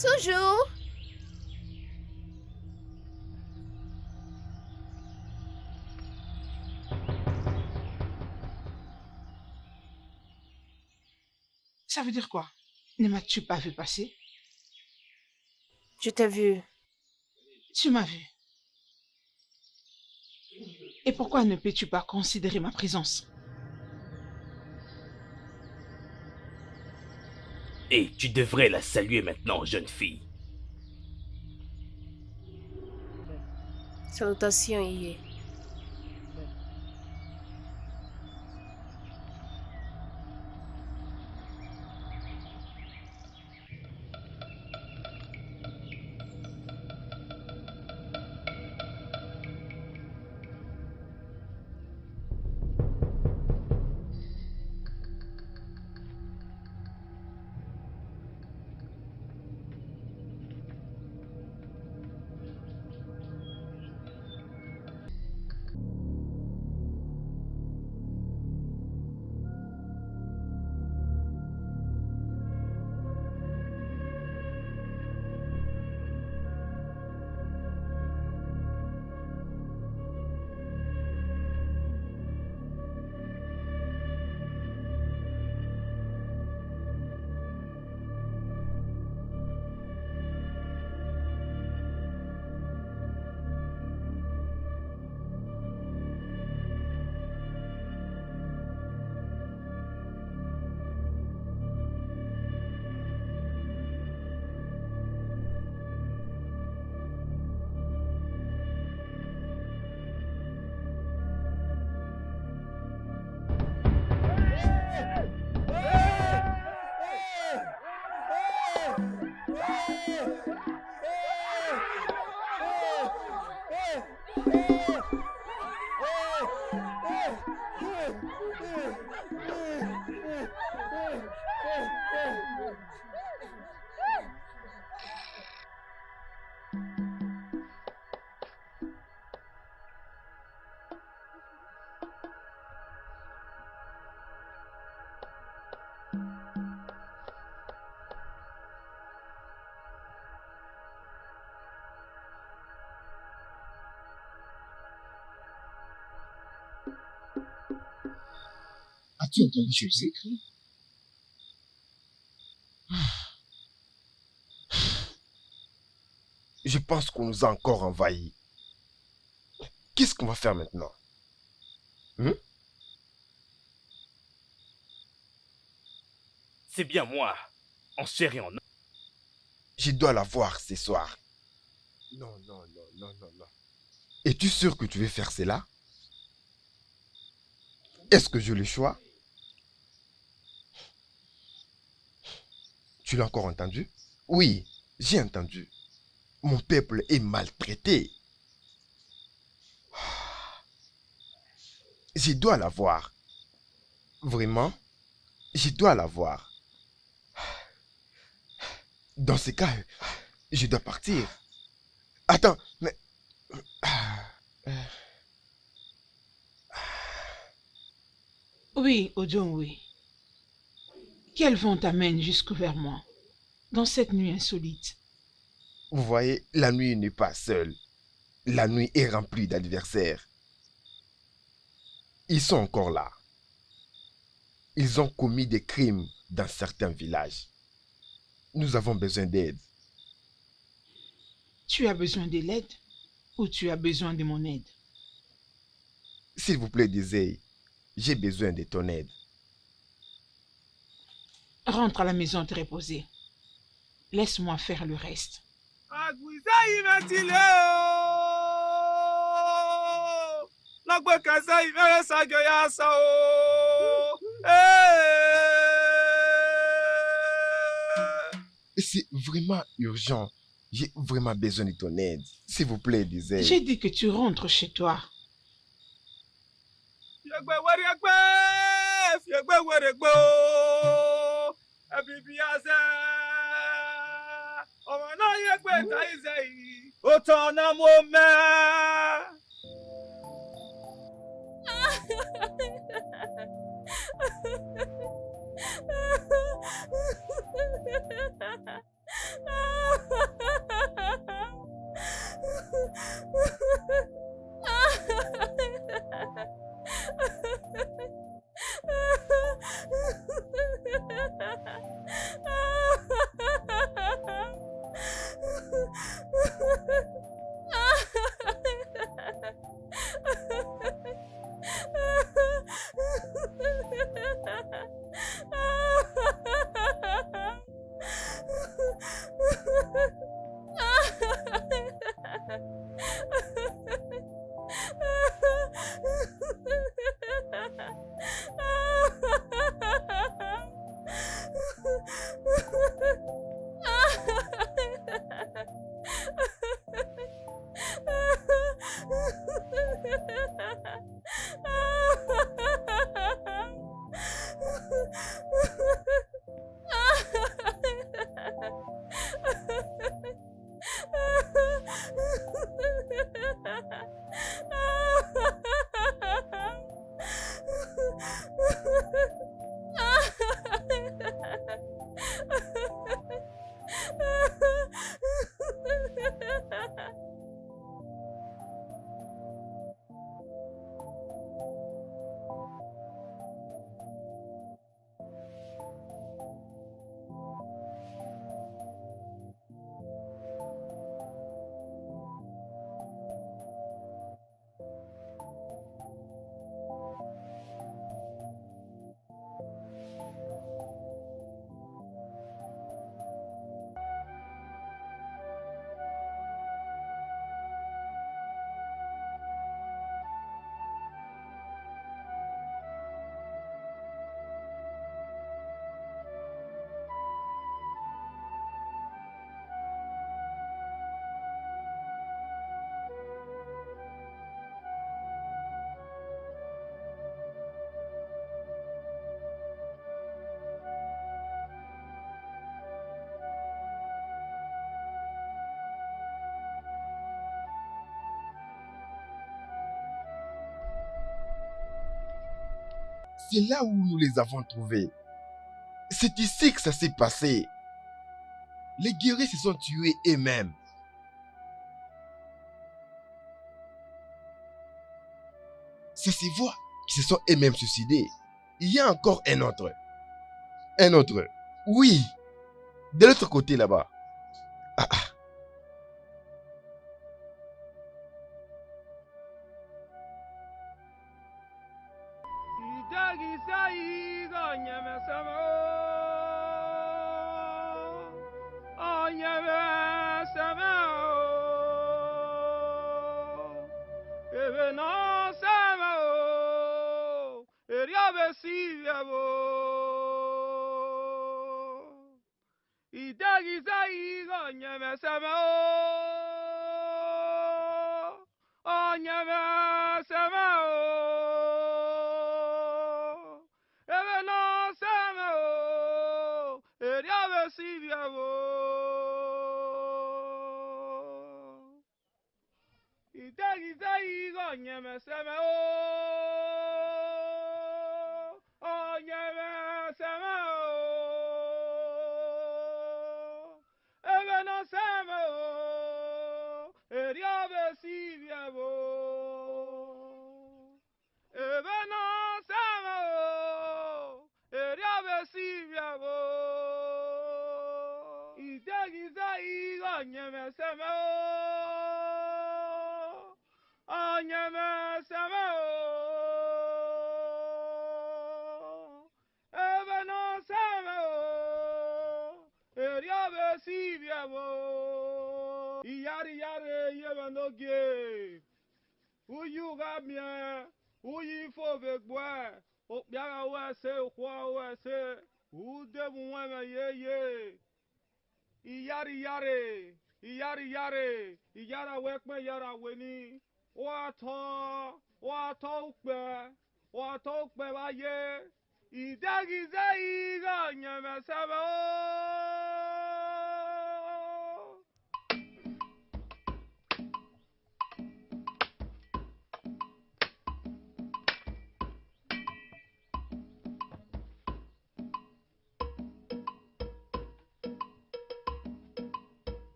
Toujours. Ça veut dire quoi? Ne m'as-tu pas vu passer? Je t'ai vu. Tu m'as vu. Et pourquoi ne peux-tu pas considérer ma présence? Et tu devrais la saluer maintenant, jeune fille. Salutations, Iye. As-tu entendu ce que j'ai écrit? Je pense qu'on nous a encore envahis. Qu'est-ce qu'on va faire maintenant? C'est bien moi, en chair et en os. Je dois la voir ce soir. Non. Es-tu sûr que tu veux faire cela? Est-ce que j'ai le choix? Tu l'as encore entendu? Oui, j'ai entendu. Mon peuple est maltraité. Je dois la voir. Vraiment, je dois la voir. Dans ce cas, je dois partir. Attends, mais... Oui, Odon, oui. Quel vent t'amène jusque vers moi, dans cette nuit insolite? Vous voyez, la nuit n'est pas seule. La nuit est remplie d'adversaires. Ils sont encore là. Ils ont commis des crimes dans certains villages. Nous avons besoin d'aide. Tu as besoin de l'aide ou tu as besoin de mon aide? S'il vous plaît, Désiré, j'ai besoin de ton aide. Rentre à la maison te reposer. Laisse-moi faire le reste. C'est vraiment urgent. J'ai vraiment besoin de ton aide. S'il vous plaît, Désiré. J'ai dit que tu rentres chez toi. C'est là où nous les avons trouvés. C'est ici que ça s'est passé. Les guerriers se sont tués eux-mêmes. Ça se voit qu'ils se sont eux-mêmes suicidés. Il y a encore un autre. Un autre. Oui. De l'autre côté là-bas. Ah, ah.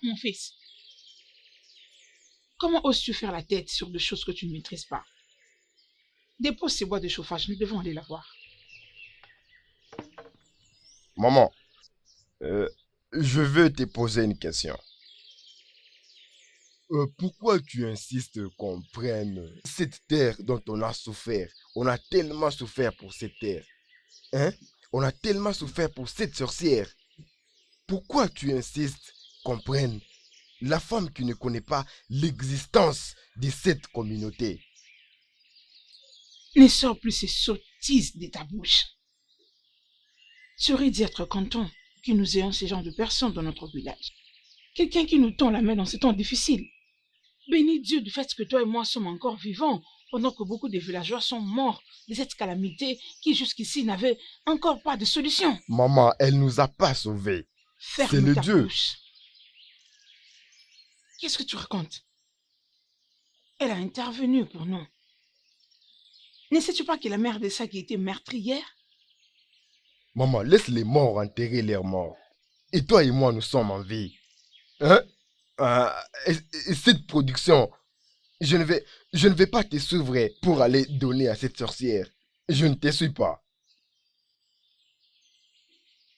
Mon fils, comment oses-tu faire la tête sur des choses que tu ne maîtrises pas? Dépose ces boîtes de chauffage, nous devons aller la voir. Maman, je veux te poser une question. Pourquoi tu insistes qu'on prenne cette terre dont on a souffert? On a tellement souffert pour cette terre. Hein? On a tellement souffert pour cette sorcière. Pourquoi tu insistes qu'on prenne la femme qui ne connaît pas l'existence de cette communauté? Ne sors plus ces sottises de ta bouche. Tu aurais dû être content que nous ayons ce genre de personnes dans notre village. Quelqu'un qui nous tend la main dans ce temps difficile. Bénis Dieu du fait que toi et moi sommes encore vivants, pendant que beaucoup de villageois sont morts de cette calamité qui jusqu'ici n'avait encore pas de solution. Maman, elle nous a pas sauvés. C'est Ferme le ta Dieu. bouche. Qu'est-ce que tu racontes? Elle a intervenu pour nous. Ne sais-tu pas que la mère de ça qui était meurtrière? Maman, laisse les morts enterrer leurs morts. Et toi et moi, nous sommes en vie. Hein? Et cette production, je ne vais pas te suivre pour aller donner à cette sorcière. Je ne te suis pas.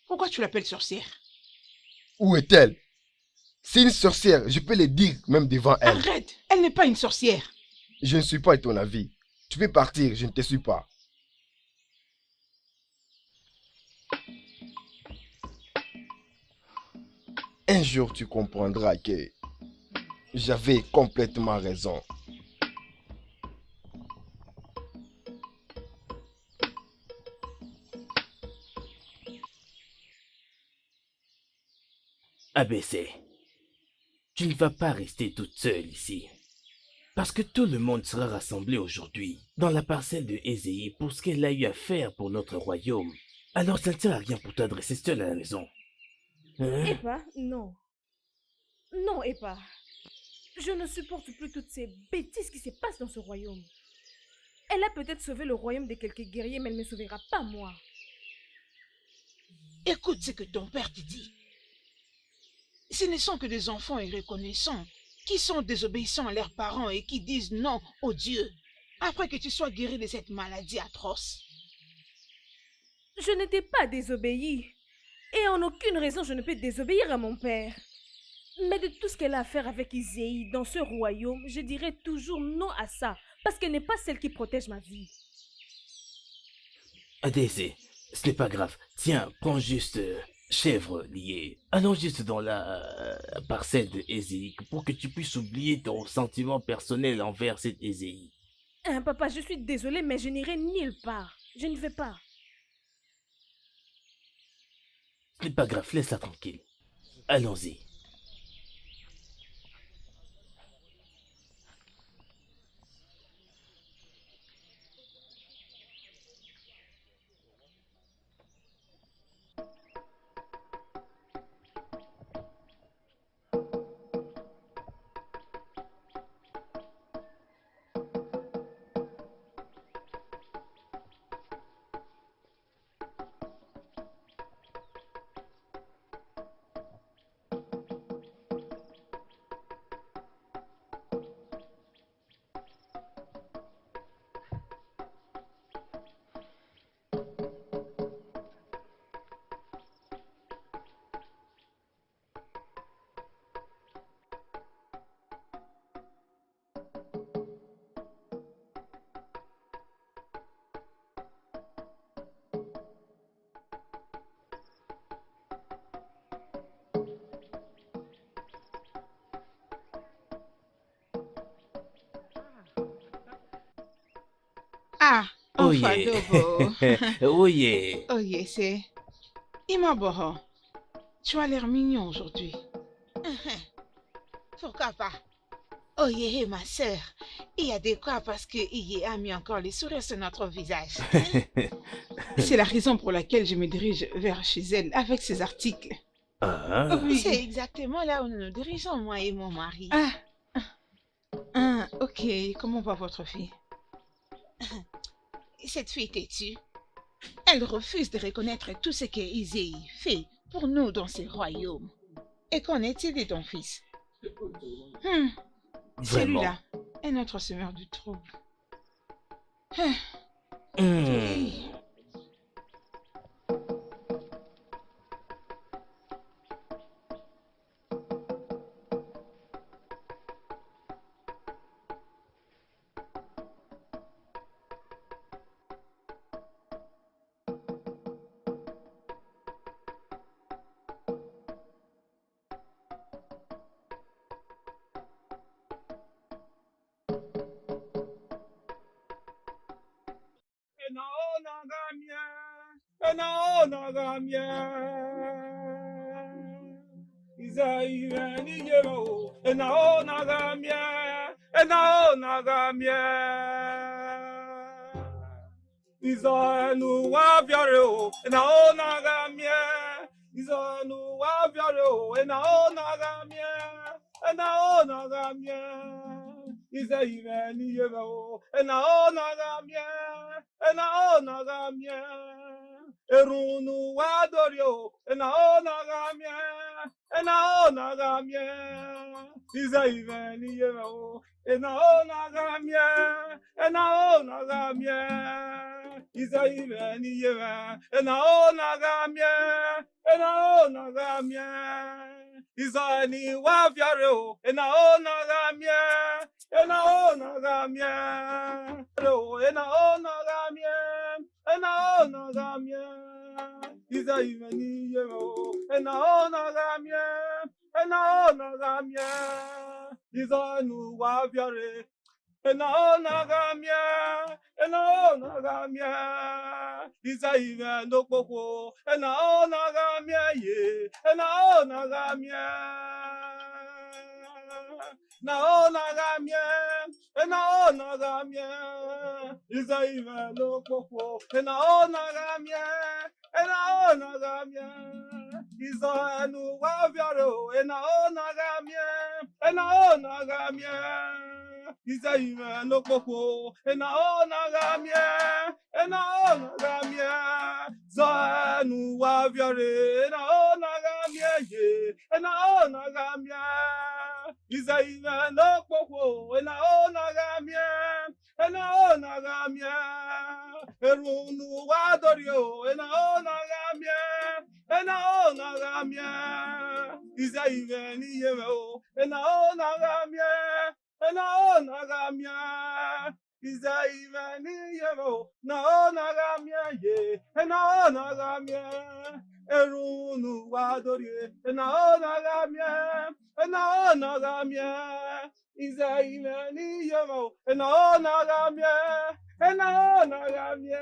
Pourquoi tu l'appelles sorcière? Où est-elle? C'est une sorcière, je peux le dire même devant elle. Arrête! Elle n'est pas une sorcière. Je ne suis pas de ton avis. Tu peux partir, je ne te suis pas. Un jour, tu comprendras que j'avais complètement raison. ABC, tu ne vas pas rester toute seule ici. Parce que tout le monde sera rassemblé aujourd'hui dans la parcelle de Ézéie pour ce qu'elle a eu à faire pour notre royaume. Alors ça ne sert à rien pour toi de rester seule à la maison. Hein? Epa, non. Non, Epa. Je ne supporte plus toutes ces bêtises qui se passent dans ce royaume. Elle a peut-être sauvé le royaume de quelques guerriers, mais elle ne sauvera pas moi. Écoute ce que ton père te dit. Ce ne sont que des enfants irreconnaissants qui sont désobéissants à leurs parents et qui disent non au Dieu après que tu sois guéri de cette maladie atroce. Je n'étais pas désobéie. Et en aucune raison je ne peux désobéir à mon père. Mais de tout ce qu'elle a à faire avec Iséi dans ce royaume, je dirais toujours non à ça, parce qu'elle n'est pas celle qui protège ma vie. ABC, ce n'est pas grave. Tiens, prends juste chèvre liée. Allons juste dans la parcelle de Ézéie pour que tu puisses oublier ton sentiment personnel envers cette Ézéie. Hein, papa, je suis désolée, mais je n'irai nulle part. Je ne vais pas. Ce n'est pas grave, laisse-la tranquille. Allons-y. Ah, Oh enfin yeah. Dobo. Oh yeah. Oh yes, c'est Imaboro. Tu as l'air mignon aujourd'hui. Pourquoi pas? Oh yeah, ma sœur. Il y a de quoi parce que Iye a mis encore les sourires sur notre visage. C'est la raison pour laquelle je me dirige vers chez elle avec ces articles. Ah. Oui. C'est exactement là où nous nous dirigeons, moi et mon mari. Ok. Comment va votre fille? Cette fille têtue, elle refuse de reconnaître tout ce que Iséi fait pour nous dans ce royaume. Et qu'en est-il de ton fils? Vraiment. Celui-là est notre semeur du trouble. Hmm. Isaïe, Nigero, Enao Nagamia. enaona gamie. Izanu wabiare o, enaona gamie. Izanu wabiare o, enaona gamie. Enaona gamie. Ize ive ni yeve o, enaona gamie. Enaona gamie. Erunu wadorio, enaona gamie. Enaona gamie. Ize ive ni yeve o, enaona gamie. Enaona gamie. Ize ive ni yeve, enaona gamie. Enaona gamie. Ize ni waviare o, enaona gamie. Enaona gamie. Enaona gamie. Enaona gamie. Ize ive ni yeve o, enaona gamie. Enaona gamie. Ize nu waviare. Enaona gamie. Enaona gamie. Ize ive no kpokpo. Enaona gamie ye. Enaona gamie. Naona gamie. Enaona gamie. Ize ive no kpokpo. Enaona gamie. Enaona gamie. Ize nu waviare o. Enaona gamie. Enaona gamie. Ize ive no kpokpo. Enaona gamie. Enaona gamie. Ize nu waviare. Enaona gamie ye. Enaona gamie. Ize ive no kpokpo. Enaona gamie. Enaona gamie. Erunu wadorio. Enaona gamie. Enaona gamie. Ize ive ni yeve o. Enaona gamie. Enaona gamie. Ize ive ni yeve o. Naona gamie ye. Enaona gamie. Erunu wadorie. Enaona gamie. Enaona gamie. Ize ive ni yeve o. Enaona gamie. Enaona gamie.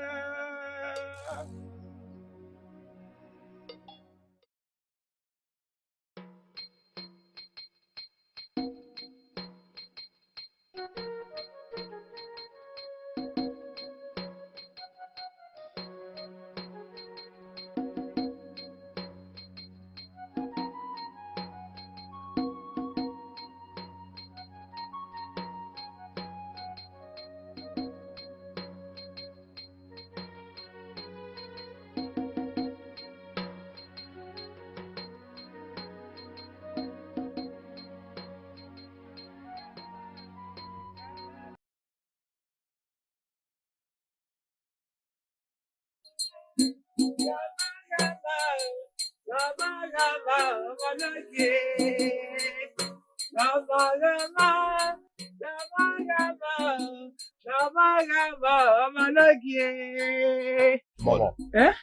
Maman, Hein?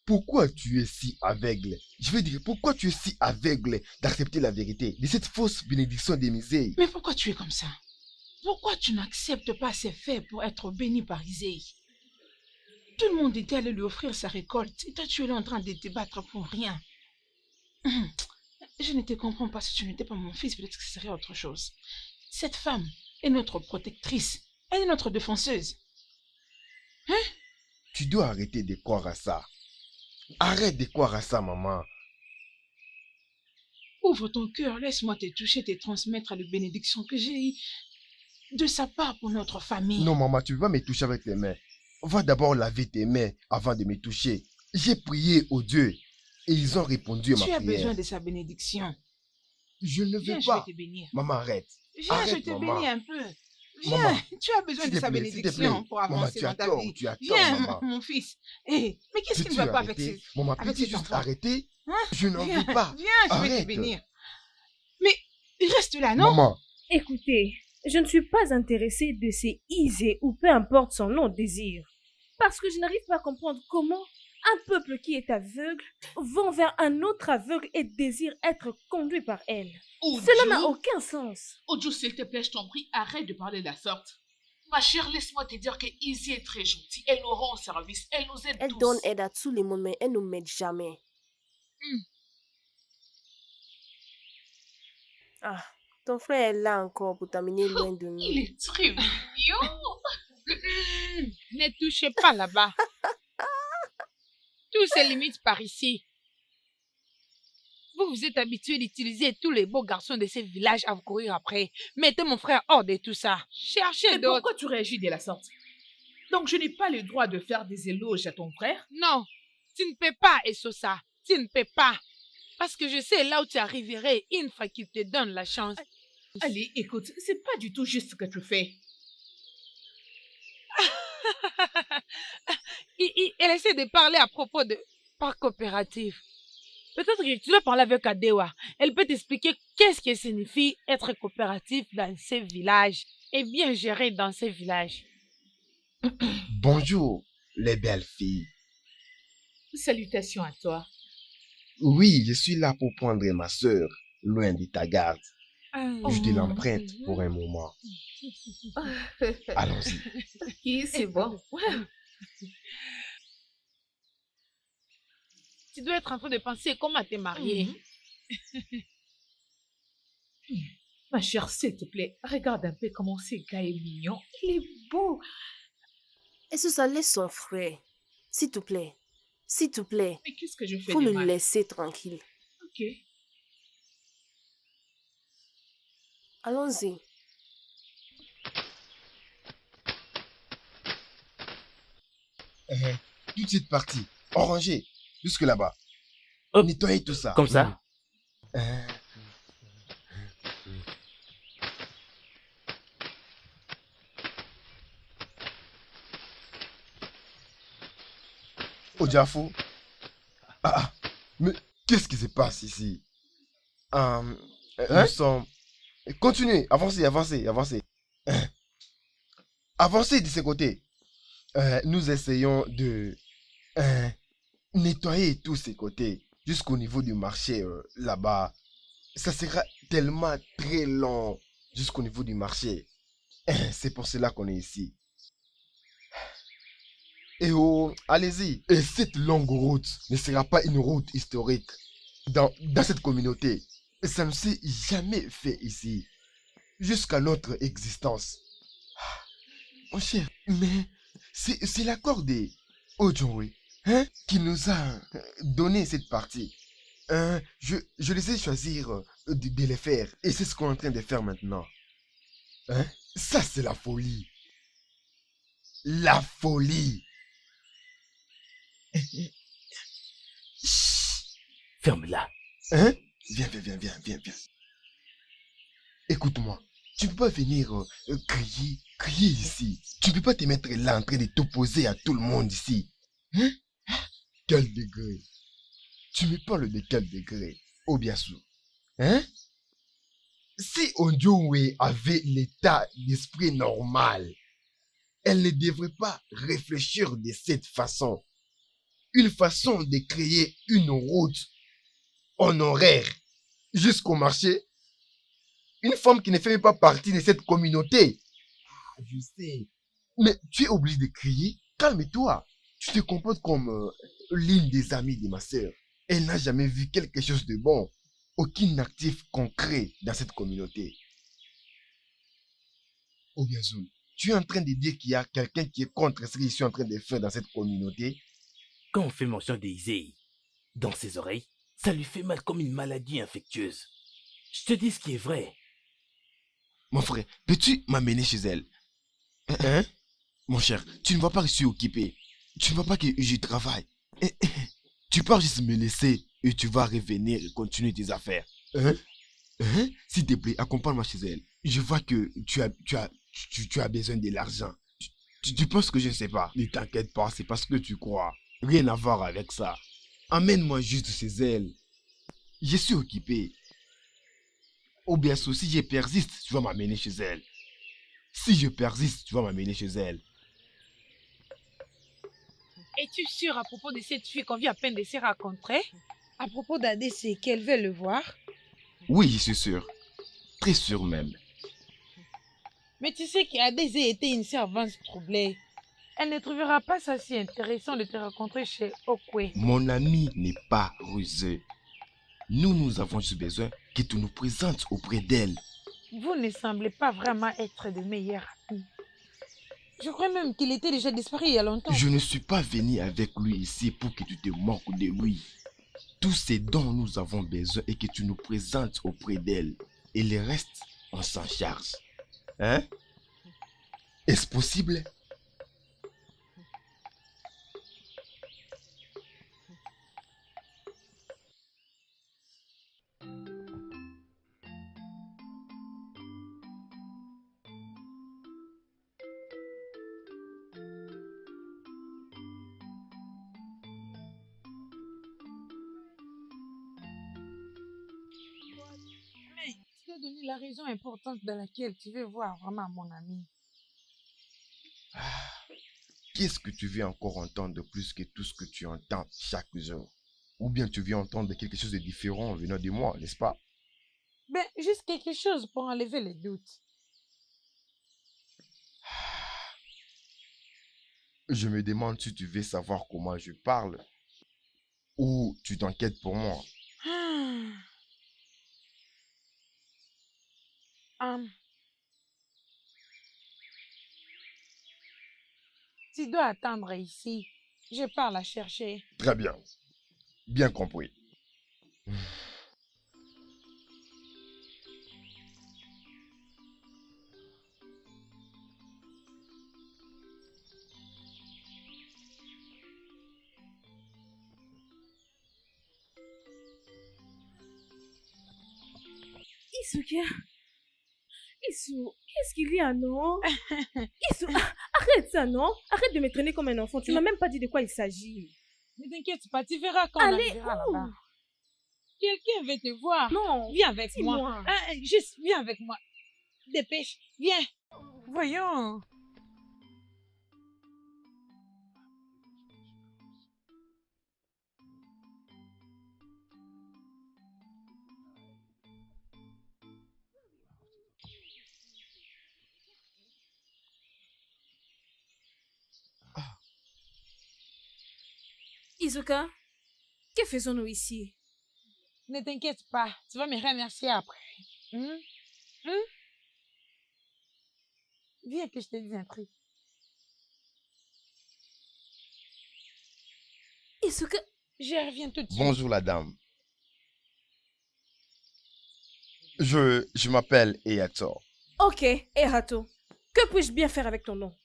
pourquoi tu es si aveugle? Je veux dire, pourquoi tu es si aveugle d'accepter la vérité de cette fausse bénédiction des misères? Mais pourquoi tu es comme ça? Pourquoi tu n'acceptes pas ces faits pour être béni par Isaïe? Tout le monde était allé lui offrir sa récolte et toi tu es là en train de te battre pour rien. Je ne te comprends pas. Si tu n'étais pas mon fils, peut-être que ce serait autre chose. Cette femme est notre protectrice. Elle est notre défenseuse. Hein? Tu dois arrêter de croire à ça. Arrête de croire à ça, maman. Ouvre ton cœur, laisse-moi te toucher, te transmettre les bénédictions que j'ai eues de sa part pour notre famille. Non, maman, tu ne vas pas me toucher avec tes mains. Va d'abord laver tes mains avant de me toucher. J'ai prié aux dieux et ils ont répondu à ma Tu as prière. besoin de sa bénédiction. Je ne veux Viens, je pas. vais te bénir. Maman, arrête. Viens, Arrête, je te maman. bénis un peu. Viens, Maman, tu as besoin s'il de te sa plaît, s'il te bénédiction plaît. pour Maman, avancer tu as dans ta tort, vie. tu as tort, Viens, maman. mon fils. Eh, mais qu'est-ce qui ne Peux-tu va pas avec arrêter? ces... Maman, avec peux-tu cet juste enfant? arrêter? Hein? Je n'en Viens, veux pas. viens, je vais te Arrête. bénir. Mais reste là, non? Maman, Écoutez, je ne suis pas intéressée de ces Isé ou peu importe son nom désir. Parce que je n'arrive pas à comprendre comment un peuple qui est aveugle va vers un autre aveugle et désire être conduit par elle. Cela n'a aucun sens. Ojo, s'il te plaît, je t'en prie, arrête de parler de la sorte. Ma chère, laisse-moi te dire que Izzy est très gentille. Elle nous rend service, elle nous aide Elle tous. donne aide à tout le monde, mais elle ne nous m'aide jamais. Ah, Ton frère est là encore pour t'amener loin de nous. Il est très mignon. Ne touchez pas là-bas. Tout se limite par ici. Vous vous êtes habitué d'utiliser tous les beaux garçons de ces villages à vous courir après. Mettez mon frère hors de tout ça. Cherchez Mais d'autres. pourquoi tu réagis de la sorte? Donc je n'ai pas le droit de faire des éloges à ton frère? Non, tu ne peux pas, Essosa. Tu ne peux pas. Parce que je sais là où tu arriverais une fois qu'il te donne la chance. Allez, écoute, c'est pas du tout juste ce que tu fais. Elle essaie de parler à propos de parc coopératif. Peut-être que tu dois parler avec Adewa. Elle peut t'expliquer qu'est-ce que signifie être coopératif dans ces villages et bien gérer dans ces villages. Bonjour, les belles filles. Salutations à toi. Oui, je suis là pour prendre ma sœur, loin de ta garde. Je te l'emprunte pour un moment. Allons-y. Ok, c'est bon. Tu dois être en train de penser comment te marier. Ma chère, s'il te plaît, regarde un peu comment ce gars est mignon. Il est beau. Est-ce que ça laisse son frère? S'il te plaît. S'il te plaît. Mais qu'est-ce que je fais Faut de le mal? laisser tranquille. Ok. Allons-y. Toute cette partie, orangée, jusque là-bas. Hop. Nettoyez tout ça. Comme ça? Euh, Odiafo. Mais qu'est-ce qui se passe ici? Nous sommes... Continuez, avancez, avancez, avancez. Avancez de ce côté. Nous essayons de nettoyer tous ces côtés jusqu'au niveau du marché là-bas. Ça sera tellement très long jusqu'au niveau du marché. C'est pour cela qu'on est ici. Et oh, allez-y. Et cette longue route ne sera pas une route historique dans cette communauté. Ça ne s'est jamais fait ici. Jusqu'à notre existence. Mon cher, mais c'est l'accord des Ojoué qui nous a donné cette partie. Je les ai choisir de les faire. Et c'est ce qu'on est en train de faire maintenant. Ça, c'est la folie. La folie. Ferme-la. Viens. Écoute-moi. Tu ne peux pas venir crier ici. Tu ne peux pas te mettre là en train de t'opposer à tout le monde ici. Quel degré? Tu me parles de quel degré, Obiasu? Si Ondjowe avait l'état d'esprit normal, elle ne devrait pas réfléchir de cette façon. Une façon de créer une route honoraire jusqu'au marché. Une femme qui ne fait même pas partie de cette communauté. Je sais. Mais tu es obligé de crier. Calme-toi. Tu te comportes comme l'une des amies de ma sœur. Elle n'a jamais vu quelque chose de bon. Aucun actif concret dans cette communauté. Obiazul, tu es en train de dire qu'il y a quelqu'un qui est contre ce que je suis en train de faire dans cette communauté? Quand on fait mention d'Isei dans ses oreilles, ça lui fait mal comme une maladie infectieuse. Je te dis ce qui est vrai. Mon frère, peux-tu m'amener chez elle? Mon cher, tu ne vois pas que je suis occupé. Tu ne vois pas que je travaille. Tu peux juste me laisser et tu vas revenir et continuer tes affaires. S'il te plaît, accompagne-moi chez elle. Je vois que tu as besoin de l'argent. Tu penses que je ne sais pas? Ne t'inquiète pas, c'est parce que tu crois. Rien à voir avec ça. Amène-moi juste chez elle. Je suis occupé. Ou bien si je persiste, tu vas m'amener chez elle. Si je persiste, tu vas m'amener chez elle. Es-tu sûr à propos de cette fille qu'on vient à peine de se rencontrer? À propos d'Adé, qu'elle veut le voir? Oui, je suis sûr. Très sûr même. Mais tu sais qu'Adé était une servante troublée. Elle ne trouvera pas ça si intéressant de te rencontrer chez Okwe. Mon ami n'est pas rusé. Nous avons juste besoin que tu nous présentes auprès d'elle. vous ne semblez pas vraiment être de meilleurs amis. Je crois même qu'il était déjà disparu il y a longtemps. Je ne suis pas venu avec lui ici pour que tu te moques de lui. Tout ce dont nous avons besoin est que tu nous présentes auprès d'elle. Et le reste, on s'en charge. Hein? Est-ce possible? Mais tu t'as donné la raison importante dans laquelle tu veux voir vraiment mon ami. Qu'est-ce que tu veux encore entendre de plus que tout ce que tu entends chaque jour? Ou bien tu veux entendre quelque chose de différent venant de moi, n'est-ce pas? Ben, juste quelque chose pour enlever les doutes. Je me demande si tu veux savoir comment je parle ou tu t'inquiètes pour moi. Ah. Hum. Tu dois attendre ici. Je pars la chercher. Très bien. Bien compris. Isuka, qu'est-ce qu'il y a, non? Arrête ça, non? Arrête de me traîner comme un enfant. Tu m'as même pas dit de quoi il s'agit. Ne t'inquiète pas, tu verras quand on Allez, arrivera là-bas. Quelqu'un veut te voir. Non, Viens avec moi. dis-moi. Ah, juste, viens avec moi. Dépêche, viens. Voyons. Izuka, que faisons-nous ici? Ne t'inquiète pas, tu vas me remercier après. Hum? Hum? Viens que je te dise un truc. Izuka, Je reviens tout de suite. Bonjour la dame. Je m'appelle Eyator. ok, Erato, que puis-je bien faire avec ton nom?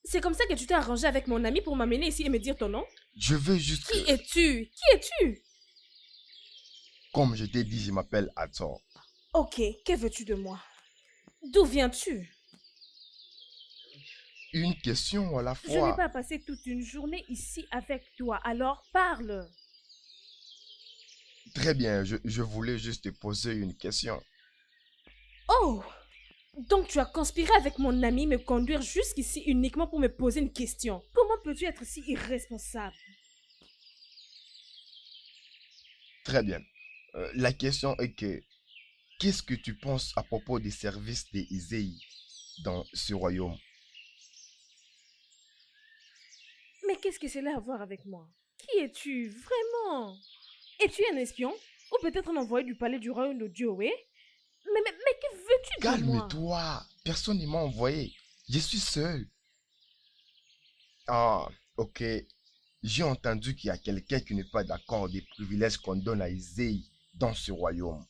C'est comme ça que tu t'es arrangé avec mon ami pour m'amener ici et me dire ton nom? Je veux juste Qui que, es-tu? Qui es-tu? comme je t'ai dit, je m'appelle Hathor. Ok, que veux-tu de moi? D'où viens-tu? Une question à la Je n'ai fois. pas passé toute une journée ici avec toi, alors parle. Très bien, je voulais juste te poser une question. Oh! Donc tu as conspiré avec mon ami me conduire jusqu'ici uniquement pour me poser une question. Comment peux-tu être si irresponsable? Très bien. La question est que, qu'est-ce que tu penses à propos des services des Izei dans ce royaume? Mais qu'est-ce que cela a à voir avec moi? Qui es-tu, vraiment? Es-tu un espion? Ou peut-être un envoyé du palais du royaume de Dioé? Mais que veux-tu de moi? Calme-toi, personne ne m'a envoyé. Je suis seul. Ah, ok. J'ai entendu qu'il y a quelqu'un qui n'est pas d'accord des privilèges qu'on donne à Izei dans ce royaume.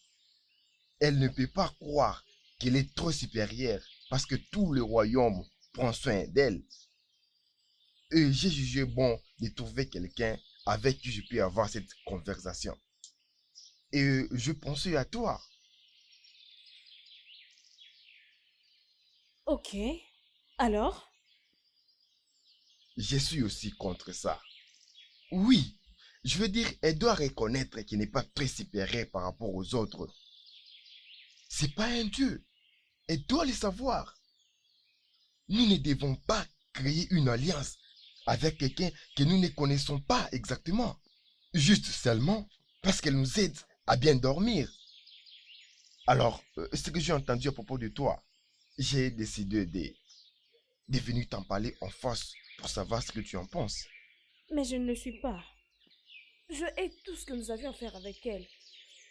Elle ne peut pas croire qu'elle est trop supérieure parce que tout le royaume prend soin d'elle. Et j'ai jugé bon de trouver quelqu'un avec qui je peux avoir cette conversation. Et je pensais à toi. Ok. Alors? Je suis aussi contre ça. Oui, je veux dire, elle doit reconnaître qu'elle n'est pas très supérieure par rapport aux autres. C'est pas un dieu. Elle doit le savoir. Nous ne devons pas créer une alliance avec quelqu'un que nous ne connaissons pas exactement. Juste seulement parce qu'elle nous aide à bien dormir. Alors, ce que j'ai entendu à propos de toi, j'ai décidé de venir t'en parler en face pour savoir ce que tu en penses. Mais je ne le suis pas. Je hais tout ce que nous avions fait avec elle.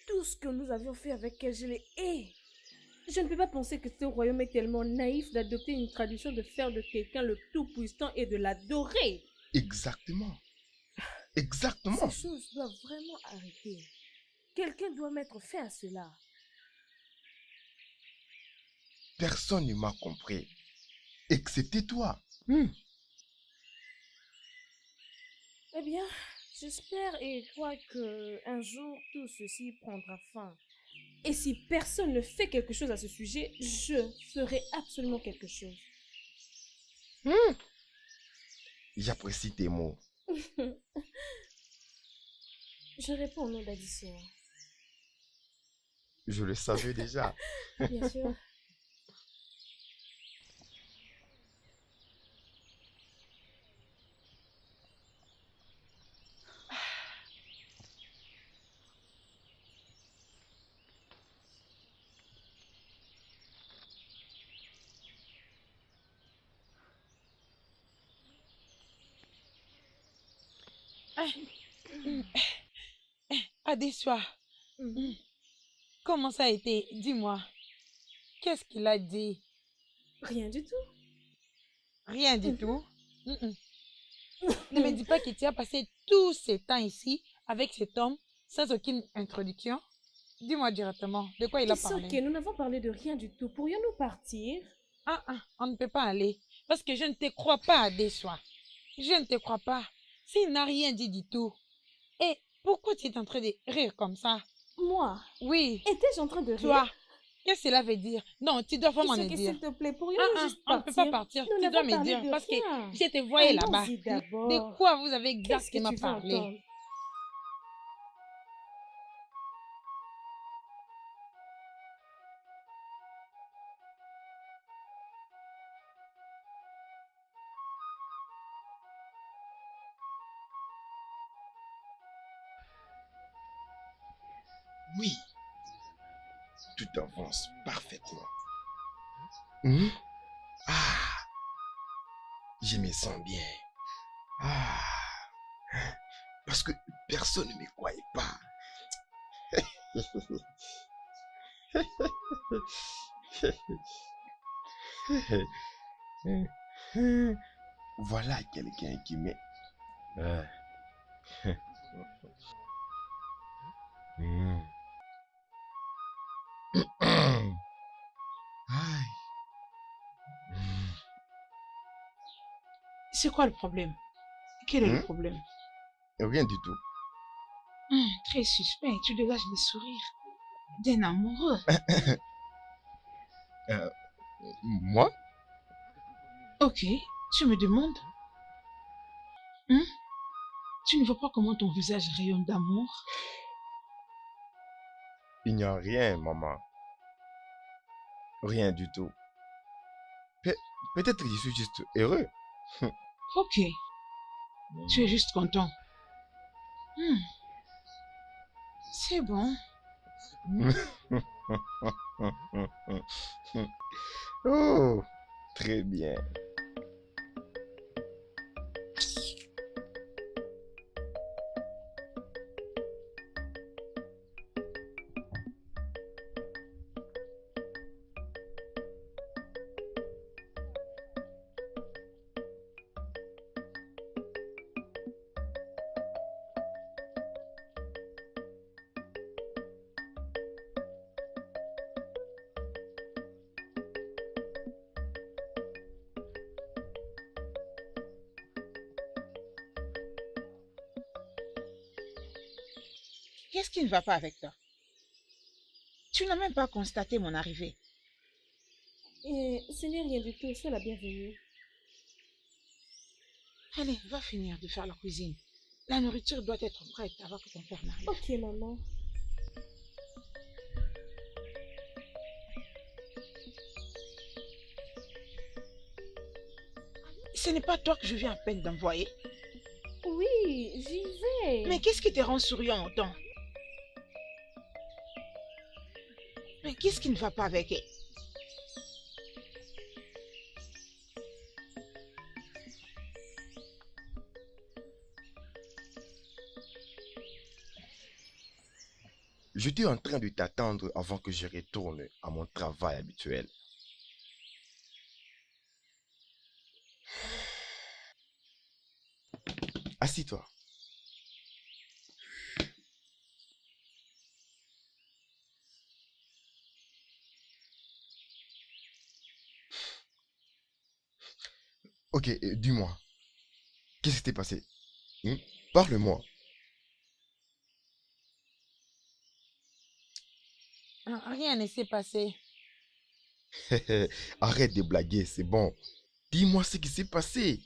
Tout ce que nous avions fait avec elle, je les hais. Je ne peux pas penser que ce royaume est tellement naïf d'adopter une tradition de faire de quelqu'un le tout-puissant et de l'adorer. Exactement. Ces Exactement. choses doivent vraiment arrêter. Quelqu'un doit mettre fin à cela. Personne ne m'a compris, excepté toi. Eh bien, j'espère et crois que un jour tout ceci prendra fin. Et si personne ne fait quelque chose à ce sujet, je ferai absolument quelque chose. J'apprécie tes mots. Je réponds au nom d'Addition. Je le savais déjà. Bien sûr. Adesua, comment ça a été? Dis-moi. Qu'est-ce qu'il a dit? Rien du tout. Rien du tout. Ne me dis pas que tu as passé tous ces temps ici avec cet homme sans aucune introduction. Dis-moi directement de quoi il a It's parlé. ok, nous n'avons parlé de rien du tout. Pourrions-nous partir? On ne peut pas aller parce que je ne te crois pas, Adesua. Je ne te crois pas. S'il n'a rien dit du tout. Et pourquoi tu es en train de rire comme ça? Moi? Oui, Étais-je en train de rire? toi. Qu'est-ce que cela veut dire? Non, tu dois vraiment me It's ok, dire. s'il te plaît, pourrions-nous juste On ne partir? peut pas partir. Nous Tu dois n'avons me parlé dire de parce que rien. je te voyais là-bas. Allons-y d'abord. De quoi vous avez Qu'est-ce que exactement tu veux parlé? entendre? Oui, tout avance parfaitement. Ah, je me sens bien. Ah, parce que personne ne me croyait pas. Voilà quelqu'un qui m'est... Aïe. C'est quoi le problème? Quel est le problème? Rien du tout. Très suspect. Tu dégages le sourire d'un amoureux. Moi? Ok, tu me demandes? Tu ne vois pas comment ton visage rayonne d'amour? Il n'y a rien, maman. Rien du tout. Peut-être que je suis juste heureux. Ok, tu es juste content. C'est bon. Oh, très bien. Qu'est-ce qui ne va pas avec toi? Tu n'as même pas constaté mon arrivée. Et ce n'est rien du tout, sois la bienvenue. Allez, va finir de faire la cuisine. La nourriture doit être prête avant que ton père n'arrive. Ok, maman. Ce n'est pas toi que je viens à peine d'envoyer. Oui, j'y vais. Mais qu'est-ce qui te rend souriant autant? Mais qu'est-ce qui ne va pas avec elle? J'étais en train de t'attendre avant que je retourne à mon travail habituel. Assis-toi. Ok, dis-moi, qu'est-ce qui s'est passé? Hmm? Parle-moi. Rien ne s'est passé. Arrête de blaguer, c'est bon. Dis-moi ce qui s'est passé.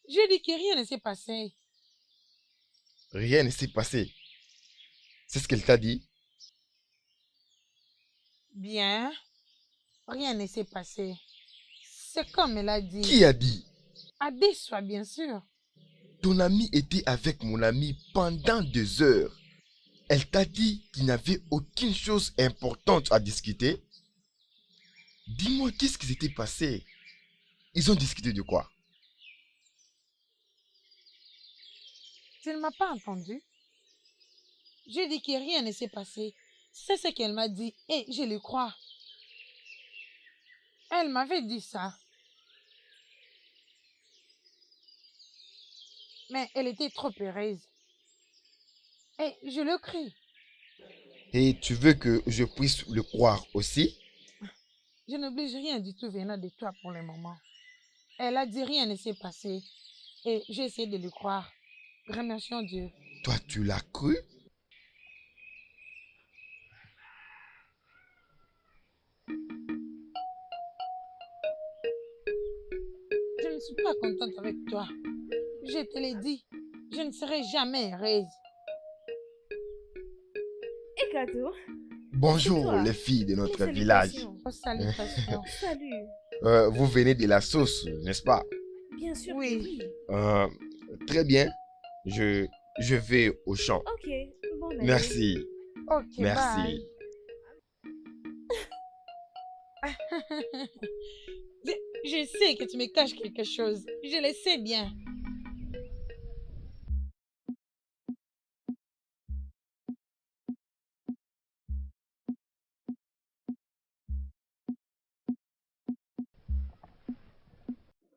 J'ai dit que rien ne s'est passé. Rien ne s'est passé. C'est ce qu'elle t'a dit? Bien, rien ne s'est passé. C'est comme elle a dit. Qui a dit? Adeswa, bien sûr. Ton ami était avec mon ami pendant 2 heures. Elle t'a dit qu'il n'y avait aucune chose importante à discuter. Dis-moi, qu'est-ce qui s'était passé? Ils ont discuté de quoi? Tu ne m'as pas entendu. J'ai dit que rien ne s'est passé. C'est ce qu'elle m'a dit et je le crois. Elle m'avait dit ça. Mais elle était trop heureuse. Et je le crie. Et tu veux que je puisse le croire aussi? Je n'oblige rien du tout venant de toi pour le moment. Elle a dit rien ne s'est passé. Et j'ai essayé de le croire. Remercions Dieu. Toi, tu l'as cru? Je ne suis pas contente avec toi. Je te l'ai dit. Je ne serai jamais heureuse. Et Kato, Bonjour toi. les filles de notre les village. salutations. Oh, salutations. Salut. Vous venez de la sauce, n'est-ce pas? Bien sûr Oui. que oui. Très bien. Je vais au champ. Ok, bon allez. Merci. Ok, Merci. bye. Je sais que tu me caches quelque chose. Je le sais bien.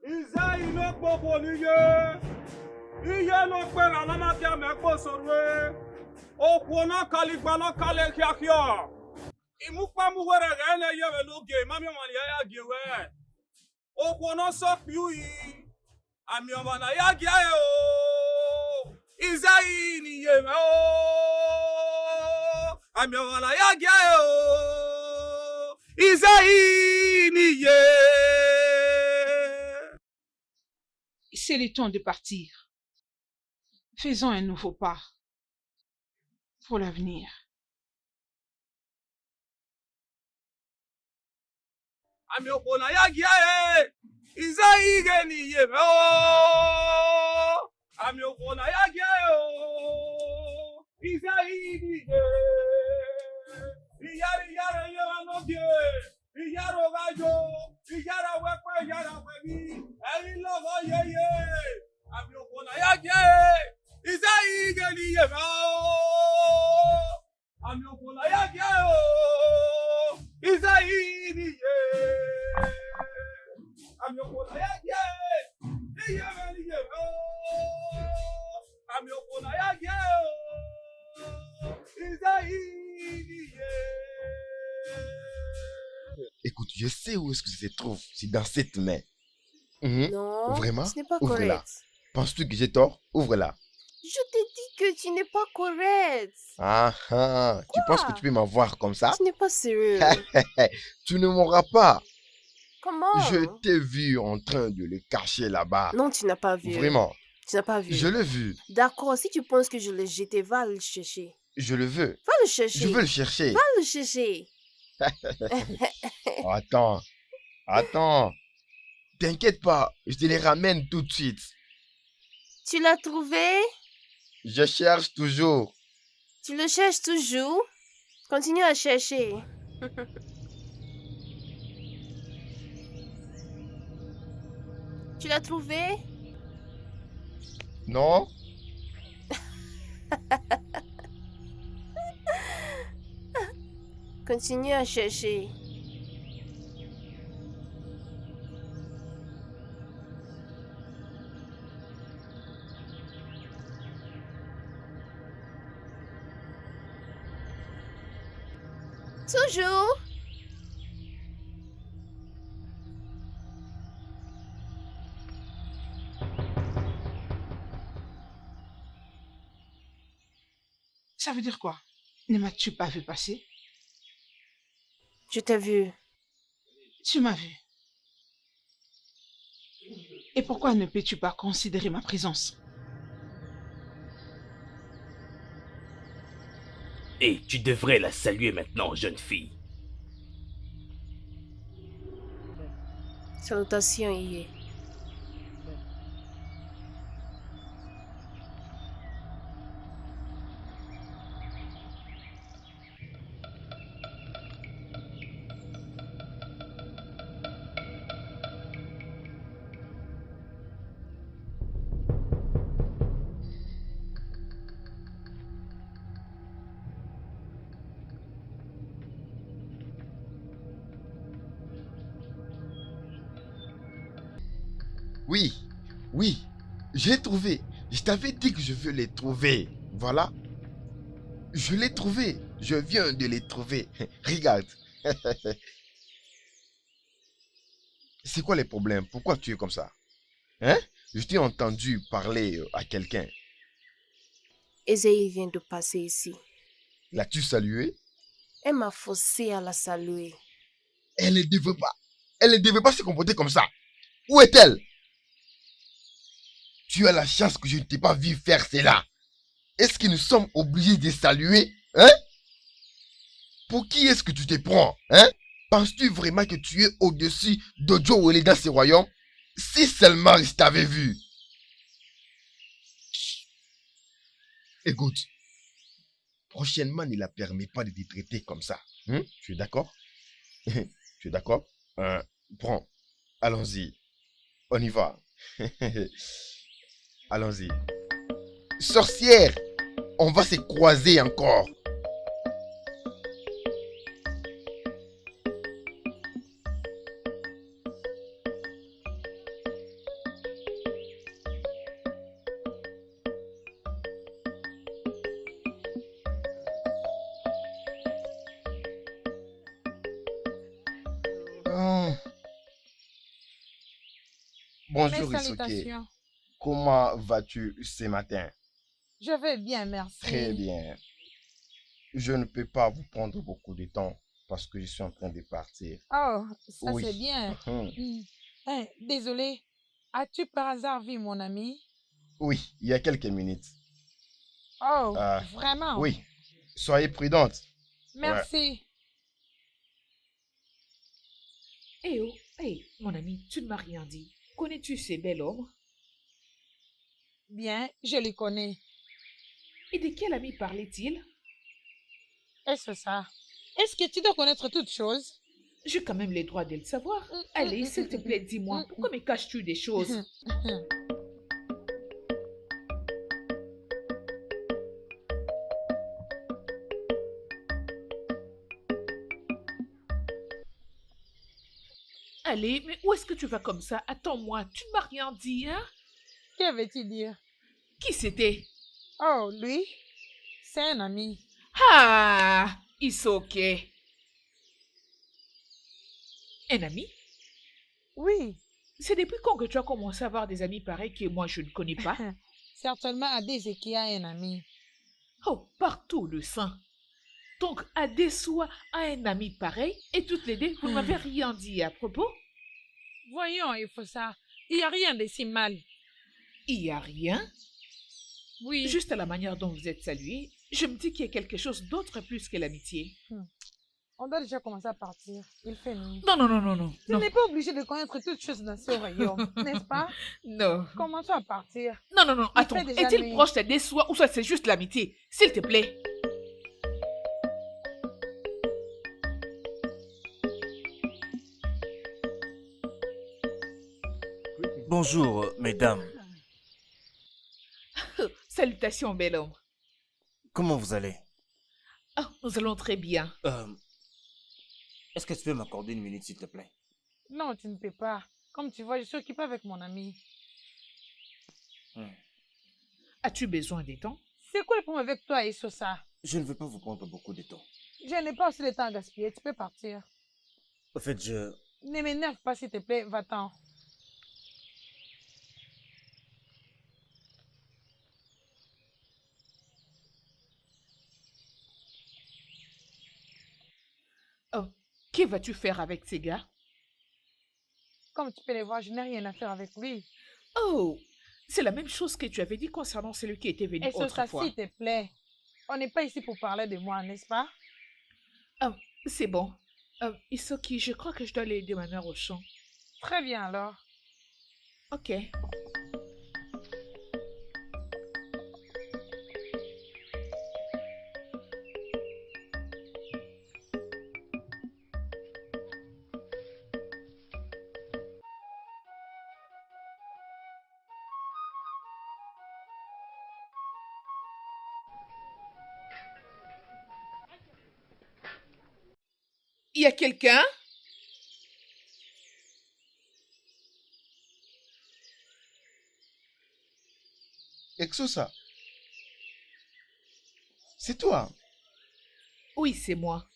Ize ino kpokpo n'ihe. Ihe n'okpe na anamakia mekpo sorwe. Okwu na kaligba na kale kiakia. Imukpamu were gene yewe n'oge mami omani ya giwe. Okwu na sokpi uyi. Ami omana ya gia o. Ize ni ye me o. Ami omana ya gia o. Ize ni ye. C'est le temps de partir. Faisons un nouveau pas pour l'avenir. Ami okona ya gia e. Ize ige ni ye me o. Ami okona ya gia o. Ize ni ye. Iyari ye no die. Iyaro gajo. Iyara wepe iyara webi. Eyin logo yeye. Ami okona ya gia e. Ize ige ni ye me o. Ami okona ya gia o. Ize ni ye. Ami okona ya gia e. Iye me ni ye me o. Ami okona ya gia o. Ize ni ye. Écoute, je sais où est-ce que ça se trouve. C'est dans cette main. Mhm. Non, Vraiment? ce n'est pas Ouvre-la. correct. Penses-tu que j'ai tort? Ouvre-la. Je t'ai dit que tu n'es pas correct. Ah ah. Tu penses que tu peux m'avoir comme ça? Tu n'es pas sérieux. Tu ne m'auras pas. Comment? Je t'ai vu en train de le cacher là-bas. Non, tu n'as pas vu. Vraiment. Tu n'as pas vu. Je l'ai vu. D'accord, si tu penses que je l'ai jeté, va le chercher. Je le veux. Va le chercher. Je veux le chercher. Va le chercher. Attends. Attends. T'inquiète pas. Je te les ramène tout de suite. Tu l'as trouvé? Je cherche toujours. Tu le cherches toujours? Continue à chercher. Tu l'as trouvé? Non? Continue à chercher. Toujours. Ça veut dire quoi? Ne m'as-tu pas vu passer? Je t'ai vu. Tu m'as vu. Et pourquoi ne peux-tu pas considérer ma présence? Et tu devrais la saluer maintenant, jeune fille. Salutations, Iye. Oui, oui, j'ai trouvé. Je t'avais dit que je veux les trouver. Voilà. Je l'ai trouvé. Je viens de les trouver. Regarde. C'est quoi les problèmes? Pourquoi tu es comme ça? Hein? Je t'ai entendu parler à quelqu'un. Ezei vient de passer ici. L'as-tu salué? Elle m'a forcé à la saluer. Elle ne devait pas. Elle ne devait pas se comporter comme ça. Où est-elle? Tu as la chance que je ne t'ai pas vu faire cela. Est-ce que nous sommes obligés de saluer? Hein? Pour qui est-ce que tu te prends? Hein? Penses-tu vraiment que tu es au-dessus d'Ojo Wele dans ce royaume? Si seulement je t'avais vu. Écoute. Prochainement, ne la permets pas de te traiter comme ça. Hein? Tu es d'accord? Tu es d'accord? Prends. Allons-y. On y va. Allons-y. Sorcière, on va se croiser encore. Hum. Bonjour Mes Isuke. salutations. Comment vas-tu ce matin? Je vais bien, merci. Très bien. Je ne peux pas vous prendre beaucoup de temps parce que je suis en train de partir. Oh, ça Oui. c'est bien. Hein, désolé. As-tu par hasard vu mon ami? Oui, il y a quelques minutes. Oh, Ah, vraiment? Oui, soyez prudente. Merci. Eh oh, hey, mon ami, tu ne m'as rien dit. Connais-tu ces bel homme? Bien, je le connais. Et de quel ami parlait-il? Est-ce ça? Est-ce que tu dois connaître toutes choses? J'ai quand même les droits de le savoir. Allez, s'il te plaît, dis-moi, pourquoi me caches-tu des choses? Allez, mais où est-ce que tu vas comme ça? Attends-moi, tu ne m'as rien dit, hein? Que veux-tu dire? Qui c'était? Oh, lui? C'est un ami. Ah, it's okay. Un ami? Oui, C'est depuis quand que tu as commencé à avoir des amis pareils que moi je ne connais pas? certainement Adé qui a un ami. Oh, partout le sang. Donc, Adesua a un ami pareil et toutes les deux, vous ne m'avez rien dit à propos? Voyons, il faut ça. Il n'y a rien de si mal. Il n'y a rien. Oui. Juste à la manière dont vous êtes salués, je me dis qu'il y a quelque chose d'autre plus que l'amitié. On doit déjà commencer à partir. Il fait nuit. Non, non, non, non, non. Tu n'es pas obligé de connaître toutes choses dans ce royaume, n'est-ce pas? Non. Commençons à partir. Non, non, non, Il attends. fait déjà Est-il nuit. proche d'Adesua ou soit c'est juste l'amitié? S'il te plaît. Bonjour, mesdames. Salutations, bel homme. Comment vous allez? Ah, nous allons très bien. Est-ce que tu peux m'accorder une minute, s'il te plaît? Non, tu ne peux pas. Comme tu vois, je suis occupée avec mon ami. As-tu besoin de temps? C'est quoi le problème avec toi et ça? Je ne veux pas vous prendre beaucoup de temps. Je n'ai pas aussi le temps à gaspiller. Tu peux partir. En fait, Ne m'énerve pas, s'il te plaît. Va-t'en. Que vas-tu faire avec ces gars? Comme tu peux les voir, je n'ai rien à faire avec lui. Oh, c'est la même chose que tu avais dit concernant celui qui était venu Et ça, autrefois. s'il te plaît. On n'est pas ici pour parler de moi, n'est-ce pas? C'est bon. Isoki, je crois que je dois aller aider ma mère au champ. Très bien alors. Ok. Y a quelqu'un? Exosa, c'est toi. Oui, c'est moi.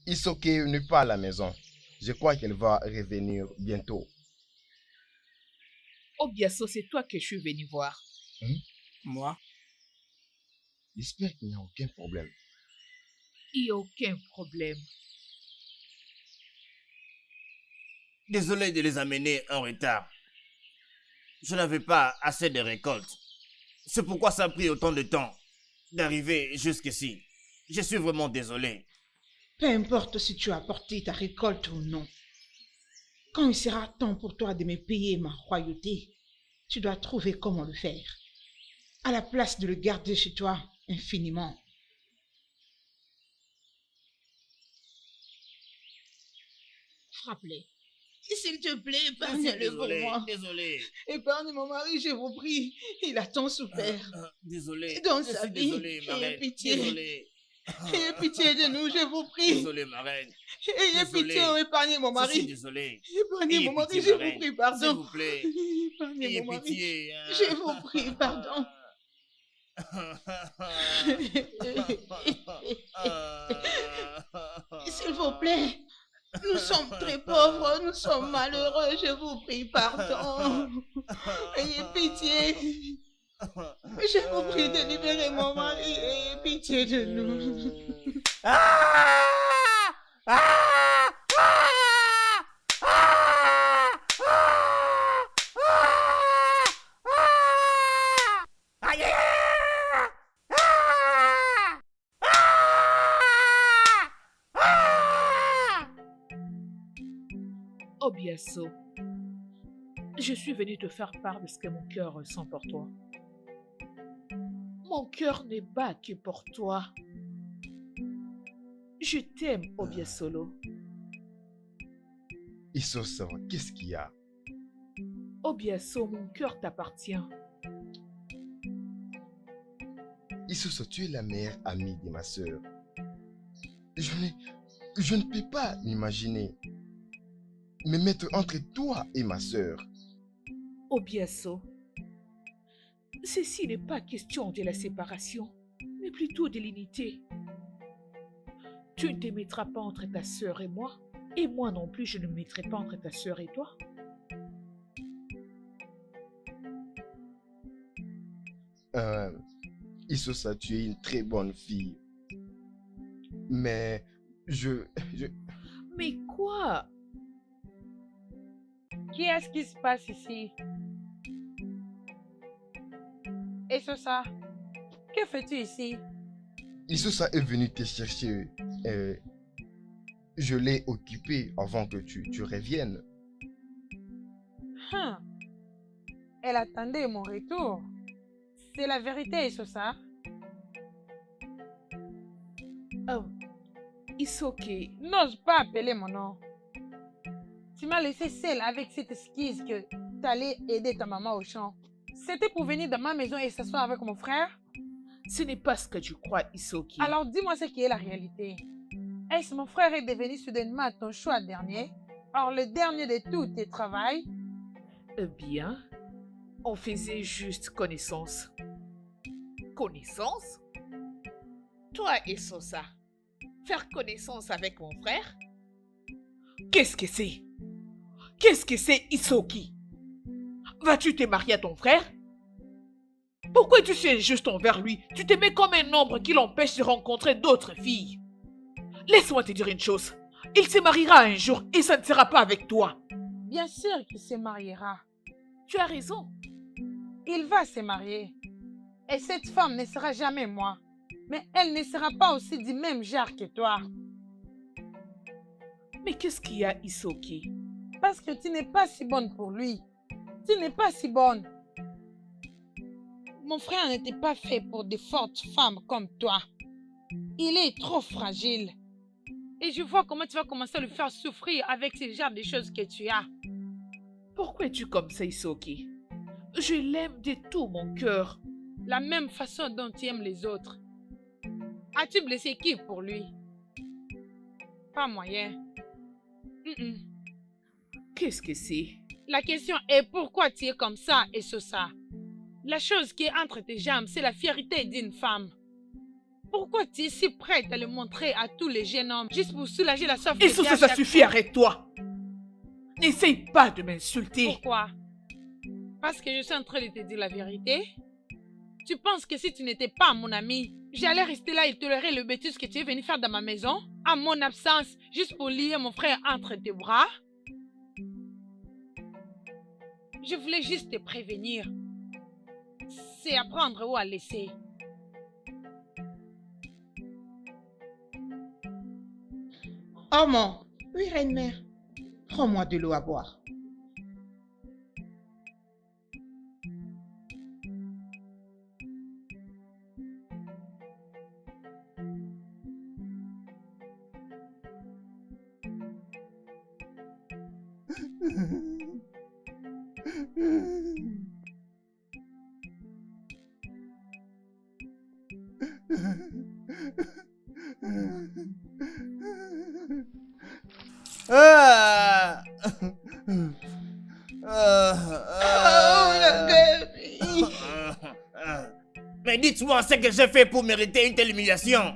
Isoke n'est pas à la maison. Je crois qu'elle va revenir bientôt. Obiaso, c'est toi que je suis venu voir. moi, J'espère qu'il n'y a aucun problème. Il n'y a aucun problème. désolé de les amener en retard. Je n'avais pas assez de récoltes. C'est pourquoi ça a pris autant de temps d'arriver jusqu'ici. Je suis vraiment désolé. Peu importe si tu as apporté ta récolte ou non. Quand il sera temps pour toi de me payer ma royauté, tu dois trouver comment le faire. À la place de le garder chez toi infiniment. Frappe-les. S'il te plaît, épargne-le pour moi. Désolé. Épargne mon mari, je vous prie. Il a tant souffert. Désolé. Dans Je sa suis vie. désolé, ma Ayez reine. pitié. Désolé. Ayez pitié de nous, je vous prie. Désolé, ma reine. Ayez Désolé. pitié, épargnez mon Je suis mari. désolé. Épargnez Ayez mon mari, pitié, je ma vous reine. prie, S'il pardon. vous plaît. Épargnez Ayez mon mari. pitié. Je vous prie, pardon. S'il vous plaît. Nous sommes très pauvres, nous sommes malheureux, je vous prie, pardon. Ayez pitié. Je vous prie de libérer mon mari, ayez pitié de nous. Obiaso, je suis venu te faire part de ce que mon cœur ressent pour toi. Mon cœur ne bat que pour toi. Je t'aime, Obiasolo. Isosa, qu'est-ce qu'il y a? Obiaso, mon cœur t'appartient. Isosa, tu es la meilleure amie de ma sœur. Je ne peux pas m'imaginer me mettre entre toi et ma sœur. Obiaso, ceci n'est pas question de la séparation, mais plutôt de l'unité. Tu ne te mettras pas entre ta sœur et moi non plus je ne me mettrai pas entre ta sœur et toi. Isosa, tu es une très bonne fille. Mais Mais quoi? Qu'est-ce qui se passe ici? Et ça, que fais-tu ici? Isosa est venue te chercher. Je l'ai occupée avant que tu reviennes. Elle attendait mon retour. C'est la vérité, Isosa. Isoki. N'ose pas appeler mon nom. Tu m'as laissé seule avec cette esquisse que tu allais aider ta maman au champ. C'était pour venir dans ma maison et s'asseoir avec mon frère? Ce n'est pas ce que tu crois, Isoki. Alors dis-moi ce qui est la réalité. Est-ce mon frère est devenu soudainement ton choix dernier? Or, le dernier de tous tes travails? Eh bien, on faisait juste connaissance. Connaissance? Toi et Sosa, faire connaissance avec mon frère? Qu'est-ce que c'est? Qu'est-ce que c'est, Isoki? Vas-tu te marier à ton frère? Pourquoi tu es injuste envers lui? Tu te mets comme un ombre qui l'empêche de rencontrer d'autres filles. Laisse-moi te dire une chose. Il se mariera un jour et ça ne sera pas avec toi. Bien sûr qu'il se mariera. Tu as raison. Il va se marier. Et cette femme ne sera jamais moi. Mais elle ne sera pas aussi du même genre que toi. Mais qu'est-ce qu'il y a, Isoki? Parce que tu n'es pas si bonne pour lui. Tu n'es pas si bonne. Mon frère n'était pas fait pour de fortes femmes comme toi. Il est trop fragile. Et je vois comment tu vas commencer à le faire souffrir avec ce genre de choses que tu as. Pourquoi es-tu comme ça, Isoki? Je l'aime de tout mon cœur. La même façon dont tu aimes les autres. As-tu blessé qui pour lui? Pas moyen. Qu'est-ce que c'est? La question est pourquoi tu es comme ça et ça. La chose qui est entre tes jambes, c'est la fierté d'une femme. Pourquoi tu es si prête à le montrer à tous les jeunes hommes juste pour soulager la soif? Et ça suffit, arrête-toi. N'essaye pas de m'insulter. Pourquoi? Parce que je suis en train de te dire la vérité? Tu penses que si tu n'étais pas mon ami, j'allais rester là et tolérer le bêtise que tu es venu faire dans ma maison, à mon absence, juste pour lier mon frère entre tes bras? Je voulais juste te prévenir. C'est à prendre ou à laisser. Oh mon, oui, reine-mère. Prends-moi de l'eau à boire. Ah! Mais dites-moi ce que j'ai fait pour mériter une telle humiliation.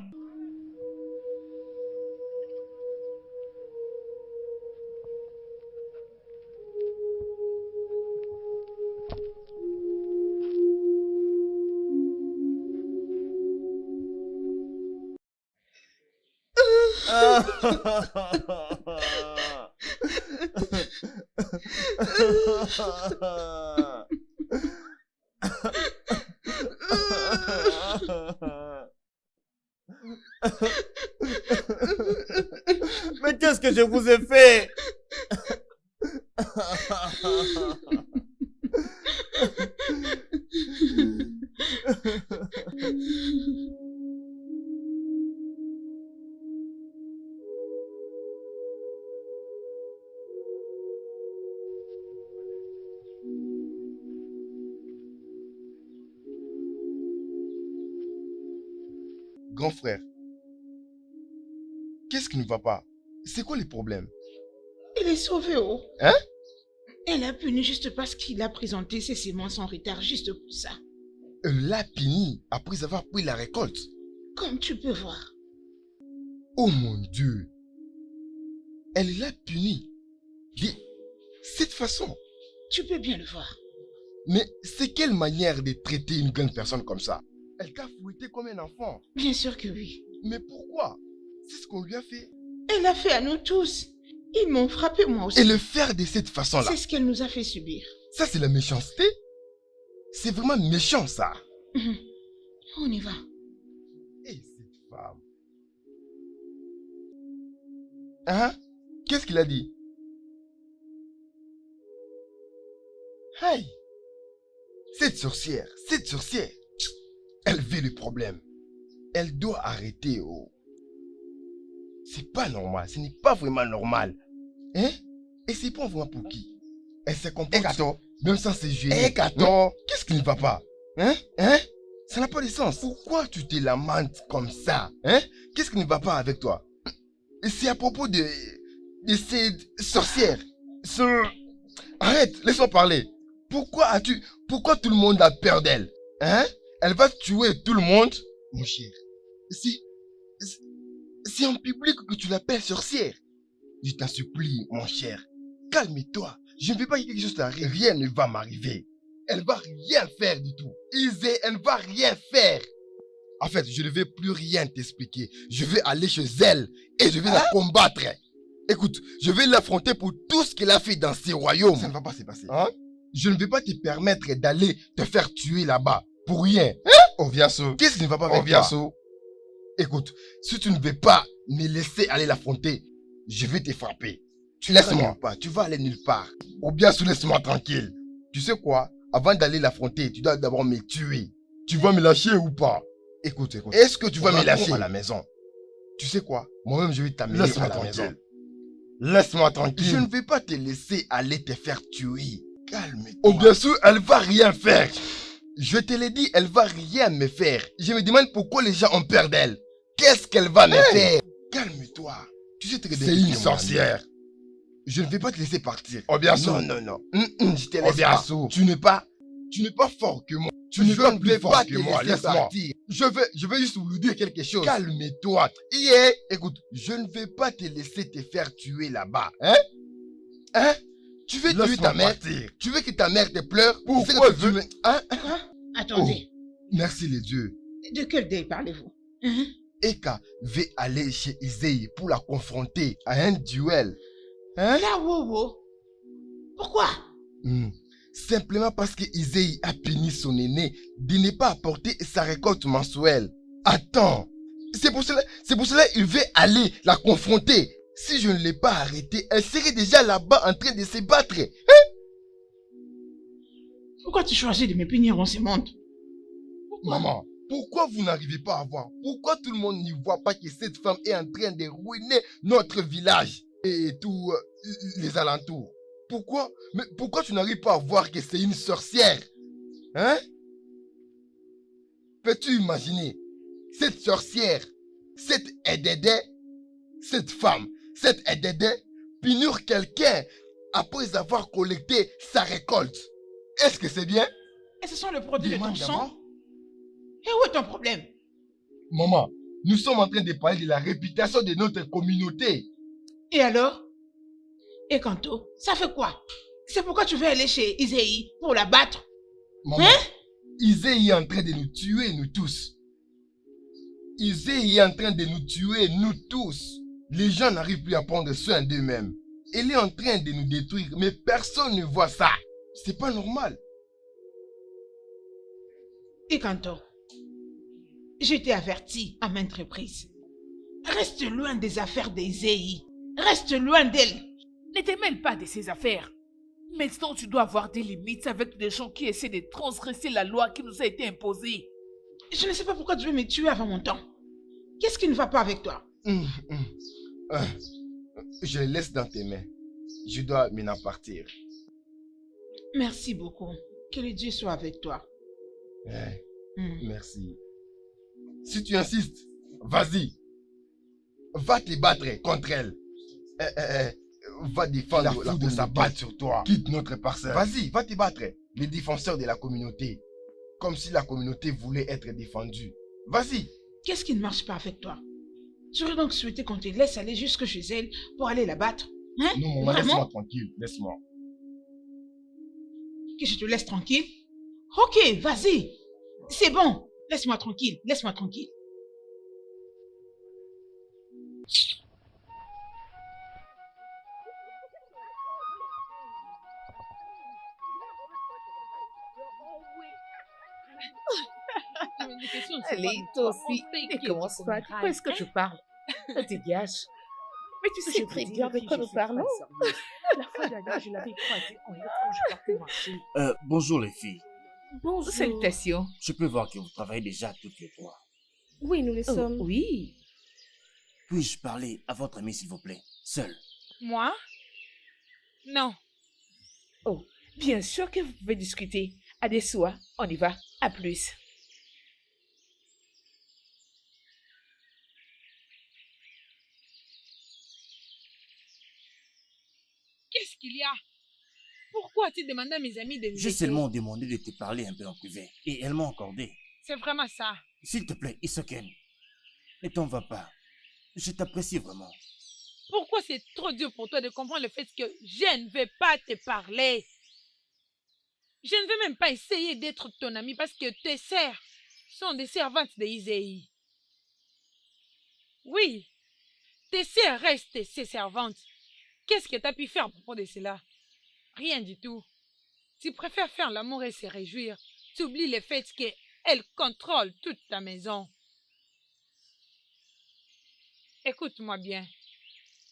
Mais qu'est-ce que je vous ai fait? Grand frère, qu'est-ce qui ne va pas? C'est quoi les problèmes? Il est sauvé, oh. Hein? Elle a puni juste parce qu'il a présenté ses semences en retard, juste pour ça. Elle l'a puni après avoir pris la récolte. Comme tu peux voir. Oh mon Dieu! Elle l'a puni de cette façon. Tu peux bien le voir. Mais c'est quelle manière de traiter une grande personne comme ça? Elle t'a fouetté comme un enfant. Bien sûr que oui. Mais pourquoi? C'est ce qu'on lui a fait. Elle l'a fait à nous tous. Ils m'ont frappé moi aussi. Et le faire de cette façon-là. C'est ce qu'elle nous a fait subir. Ça, c'est la méchanceté. C'est vraiment méchant, ça. On y va. Et cette femme. Hein? Qu'est-ce qu'il a dit? Aïe! Cette sorcière, elle veut le problème. Elle doit arrêter, oh. C'est pas normal, ce n'est pas vraiment normal. Hein? Et c'est pas vraiment pour qui? Elle se comporte même sans se gêner. Qu'est-ce qui ne va pas? Hein? Ça n'a pas de sens. Pourquoi tu te lamentes comme ça? Hein? Qu'est-ce qui ne va pas avec toi? c'est à propos de ces sorcières. Arrête, laisse-moi parler. Pourquoi tout le monde a peur d'elle? Hein? Elle va tuer tout le monde? Mon cher, c'est en public que tu l'appelles sorcière. Je t'en supplie, mon cher. Calme-toi. Je ne veux pas que quelque chose t'arrive. Rien ne va m'arriver. Elle va rien faire du tout. Isée, elle ne va rien faire. En fait, je ne vais plus rien t'expliquer. Je vais aller chez elle et je vais la combattre. Écoute, je vais l'affronter pour tout ce qu'elle a fait dans ces royaumes. Ça ne va pas se passer. Hein? Je ne vais pas te permettre d'aller te faire tuer là-bas. Pour rien. Oviasso. Qu'est-ce qui ne va pas avec toi? Écoute, si tu ne veux pas me laisser aller l'affronter, je vais te frapper. Laisse-moi pas, tu vas aller nulle part. Oviasso, laisse-moi tranquille. Tu sais quoi? Avant d'aller l'affronter, tu dois d'abord me tuer. Tu vas me lâcher ou pas? Écoute. Est-ce que tu vas me lâcher à la maison? Tu sais quoi? Moi-même, je vais t'amener à la maison. Laisse-moi tranquille. Je ne vais pas te laisser aller te faire tuer. Calme-toi. Oviasso, elle va rien faire. Je te l'ai dit, elle va rien me faire. Je me demande pourquoi les gens ont peur d'elle. Qu'est-ce qu'elle va me faire? Calme-toi. Tu sais que c'est une sorcière. Je ne vais pas te laisser partir. Oviasso. Non. Je te laisse pas. Tu n'es pas fort que moi. Tu ne vas plus fort que moi. Laisse-moi. Je vais juste vous dire quelque chose. Calme-toi. Écoute, je ne vais pas te laisser te faire tuer là-bas. Hein? Tu veux tuer ta mère? Tu veux que ta mère te pleure? Pourquoi tu veux? Attendez. Merci les dieux. De quel deuil parlez-vous? Eka va aller chez Isée pour la confronter à un duel. Là, wow. Pourquoi? Simplement parce que Isée a puni son aîné de ne pas apporter sa récolte mensuelle. Attends, c'est pour cela qu'il veut aller la confronter. Si je ne l'ai pas arrêtée, elle serait déjà là-bas en train de se battre. Pourquoi tu choisis de me punir en ce monde? Maman, pourquoi vous n'arrivez pas à voir? Pourquoi tout le monde n'y voit pas que cette femme est en train de ruiner notre village et tous les alentours? Pourquoi? Mais pourquoi tu n'arrives pas à voir que c'est une sorcière? Hein? Peux-tu imaginer? Cette sorcière, cette Edede, cette femme, cette Edede, punir quelqu'un après avoir collecté sa récolte. Est-ce que c'est bien? Et ce sont les produits de ton sang? Et où est ton problème? Maman, nous sommes en train de parler de la réputation de notre communauté. Et alors? Et Kanto, ça fait quoi? C'est pourquoi tu veux aller chez Isée pour la battre? Maman, Isée est en train de nous tuer, nous tous. Isée est en train de nous tuer, nous tous. Les gens n'arrivent plus à prendre soin d'eux-mêmes. Elle est en train de nous détruire, mais personne ne voit ça. C'est pas normal. Et Kanto, je t'ai averti à maintes reprises. Reste loin des affaires d'Isée. Reste loin d'elle. Ne te mêle pas de ces affaires. Maintenant, tu dois avoir des limites avec des gens qui essaient de transgresser la loi qui nous a été imposée. Je ne sais pas pourquoi tu veux me tuer avant mon temps. Qu'est-ce qui ne va pas avec toi? Je le laisse dans tes mains. Je dois maintenant partir. Merci beaucoup. Que le Dieu soit avec toi. Merci. Si tu insistes, vas-y. Va te battre contre elle. Va défendre la foule de s'abattre sur toi. Quitte notre parcelle. Vas-y, va te battre. Les défenseurs de la communauté. Comme si la communauté voulait être défendue. Vas-y. Qu'est-ce qui ne marche pas avec toi? Tu aurais donc souhaité qu'on te laisse aller jusque chez elle pour aller la battre? Hein? Non, maman, laisse-moi tranquille. Laisse-moi. Que je te laisse tranquille? Ok, vas-y. C'est bon. Laisse-moi tranquille. Laisse-moi tranquille. Allez, toi aussi, ne commence pas. De quoi est-ce que tu parles? Dégage. Mais tu sais très bien de quoi nous parlons. La fois dernière, je l'avais croisé en lettre quand je partais marcher. Bonjour les filles. Bonjour. Salutations. Je peux voir que vous travaillez déjà toutes les trois. Oui, nous le sommes. Oui. Puis-je parler à votre ami s'il vous plaît? Seul. Moi? Non. Oh, bien sûr que vous pouvez discuter. Adesua, on y va. À plus. Qu'est-ce qu'il y a? Pourquoi as-tu demandé à mes amis de nous J'ai laisser? seulement demandé de te parler un peu en privé et elles m'ont accordé. C'est vraiment ça. S'il te plaît, Isoken, ne t'en va pas. Je t'apprécie vraiment. Pourquoi c'est trop dur pour toi de comprendre le fait que je ne vais pas te parler? Je ne vais même pas essayer d'être ton ami parce que tes sœurs sont des servantes de Izei. Oui, tes sœurs restent ses servantes. Qu'est-ce que tu as pu faire à propos de cela? Rien du tout. Tu préfères faire l'amour et se réjouir. Tu oublies le fait qu'elles contrôlent toute ta maison. Écoute-moi bien.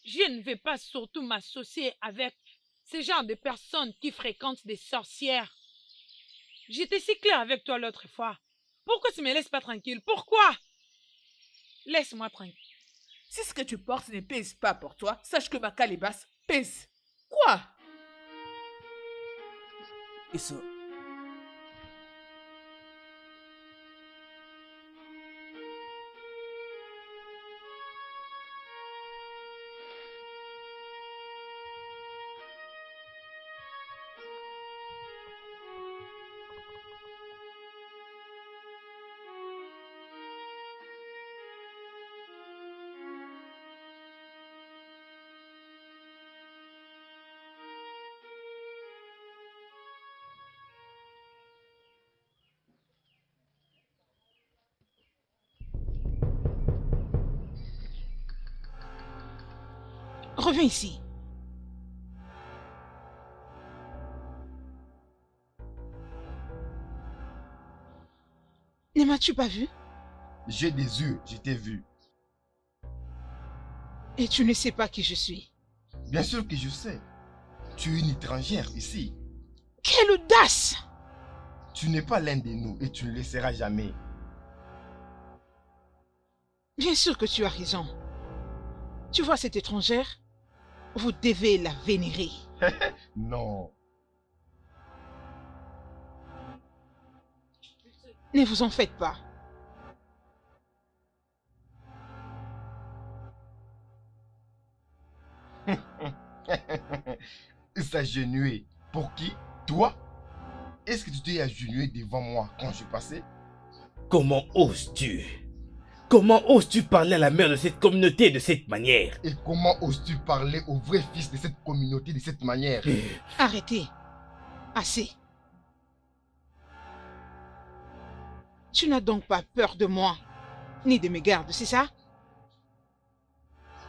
Je ne vais pas surtout m'associer avec ce genre de personnes qui fréquentent des sorcières. J'étais si clair avec toi l'autre fois. Pourquoi tu ne me laisses pas tranquille? Pourquoi? Laisse-moi tranquille. Si ce que tu portes ne pèse pas pour toi, sache que ma calebasse pèse. Quoi? Isso. Reviens ici. Ne m'as-tu pas vu? J'ai des yeux, je t'ai vu. Et tu ne sais pas qui je suis. Bien sûr que je sais. Tu es une étrangère ici. Quelle audace! Tu n'es pas l'un de nous et tu ne le seras jamais. Bien sûr que tu as raison. Tu vois cette étrangère? Vous devez la vénérer. Non. Ne vous en faites pas. S'agenouiller. Pour qui? Toi? Est-ce que tu t'es agenouillé devant moi quand je passais? Comment oses-tu? Comment oses-tu parler à la mère de cette communauté de cette manière? Et comment oses-tu parler au vrai fils de cette communauté de cette manière? Arrêtez. Assez. Tu n'as donc pas peur de moi, ni de mes gardes, c'est ça?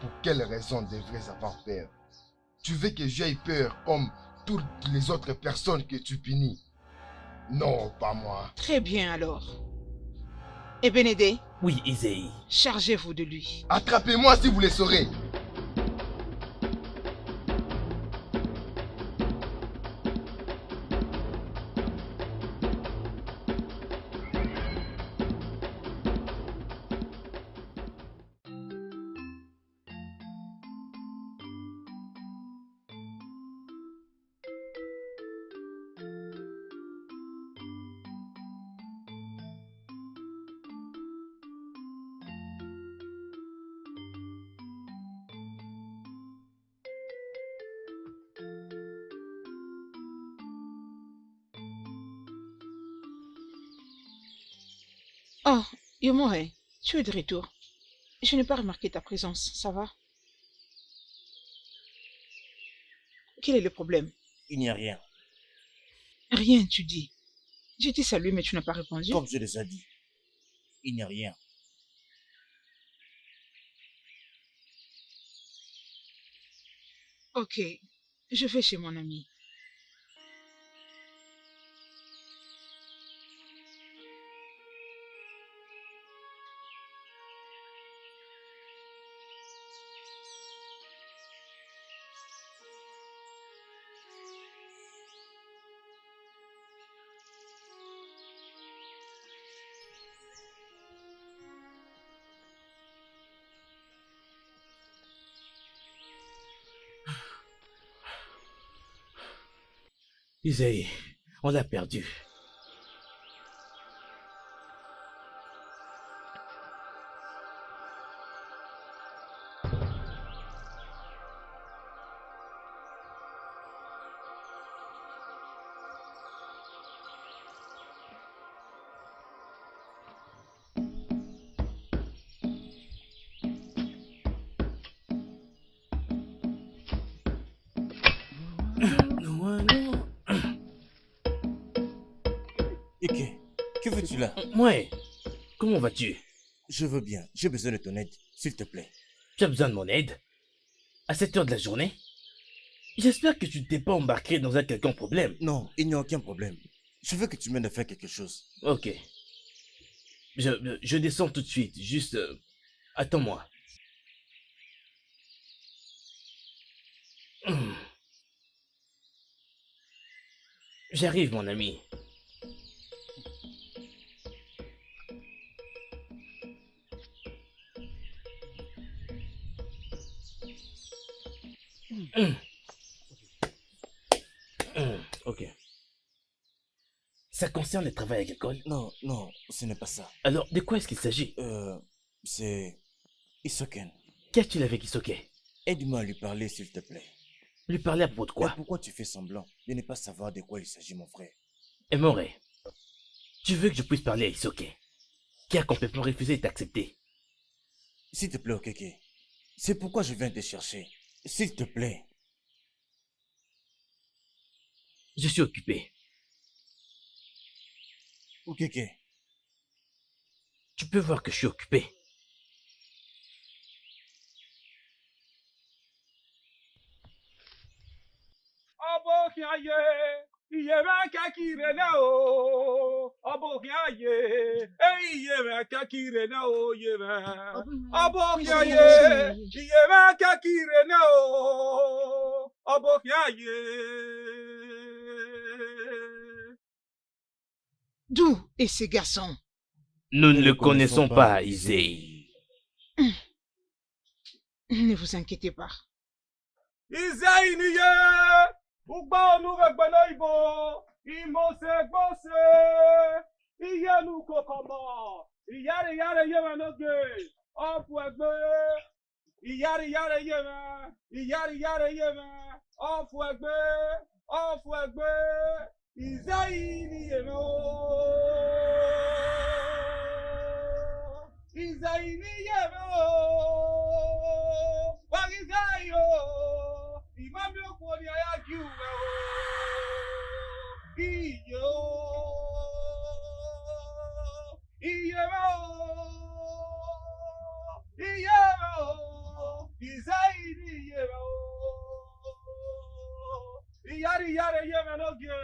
Pour quelle raison devrais-je avoir peur? Tu veux que j'aie peur comme toutes les autres personnes que tu punis? Non, pas moi. Très bien alors. Et Bénédé, Oui, Izei. chargez-vous de lui. Attrapez-moi si vous le saurez. Oh, Yomore, tu es de retour. Je n'ai pas remarqué ta présence, ça va? Quel est le problème? Il n'y a rien. Rien, tu dis. Je t'ai salué, mais tu n'as pas répondu. Comme je les ai dit, il n'y a rien. Ok, je vais chez mon ami. Izei, on l'a perdu. Non. Ike, que veux-tu là? Ouais, comment vas-tu? Je veux bien, j'ai besoin de ton aide, s'il te plaît. Tu as besoin de mon aide? À cette heure de la journée? J'espère que tu ne t'es pas embarqué dans un quelconque problème. Non, il n'y a aucun problème. Je veux que tu m'aides à faire quelque chose. Ok. Je descends tout de suite, juste... attends-moi. J'arrive, mon ami. Ok. Ça concerne le travail agricole? Non, ce n'est pas ça. Alors, de quoi est-ce qu'il s'agit? C'est... Isoken. Qu'as-tu avec Isoke? Aide-moi à lui parler, s'il te plaît. Lui parler à propos de quoi? Mais pourquoi tu fais semblant de ne pas savoir de quoi il s'agit, mon frère? Emore, tu veux que je puisse parler à Isoke, qui a complètement refusé de t'accepter? S'il te plaît, Okeke. C'est pourquoi je viens te chercher. S'il te plaît. Je suis occupé. Okeke. Tu peux voir que je suis occupé. D'où est ce garçon? Nous ne le connaissons pas, Izei. Ne vous inquiétez pas. Izei niye, ugba onugbegbele ibo, imose gbose, iye nu kokomo, iyare yare yeme noge, ofu egbe, iyare yare yeme, ofu egbe, Izei niye no, Izei niye no, Wagizayo. Imami okoni ayagi uwe o. Iye o. Izaini iye o. Iyari yeme noge.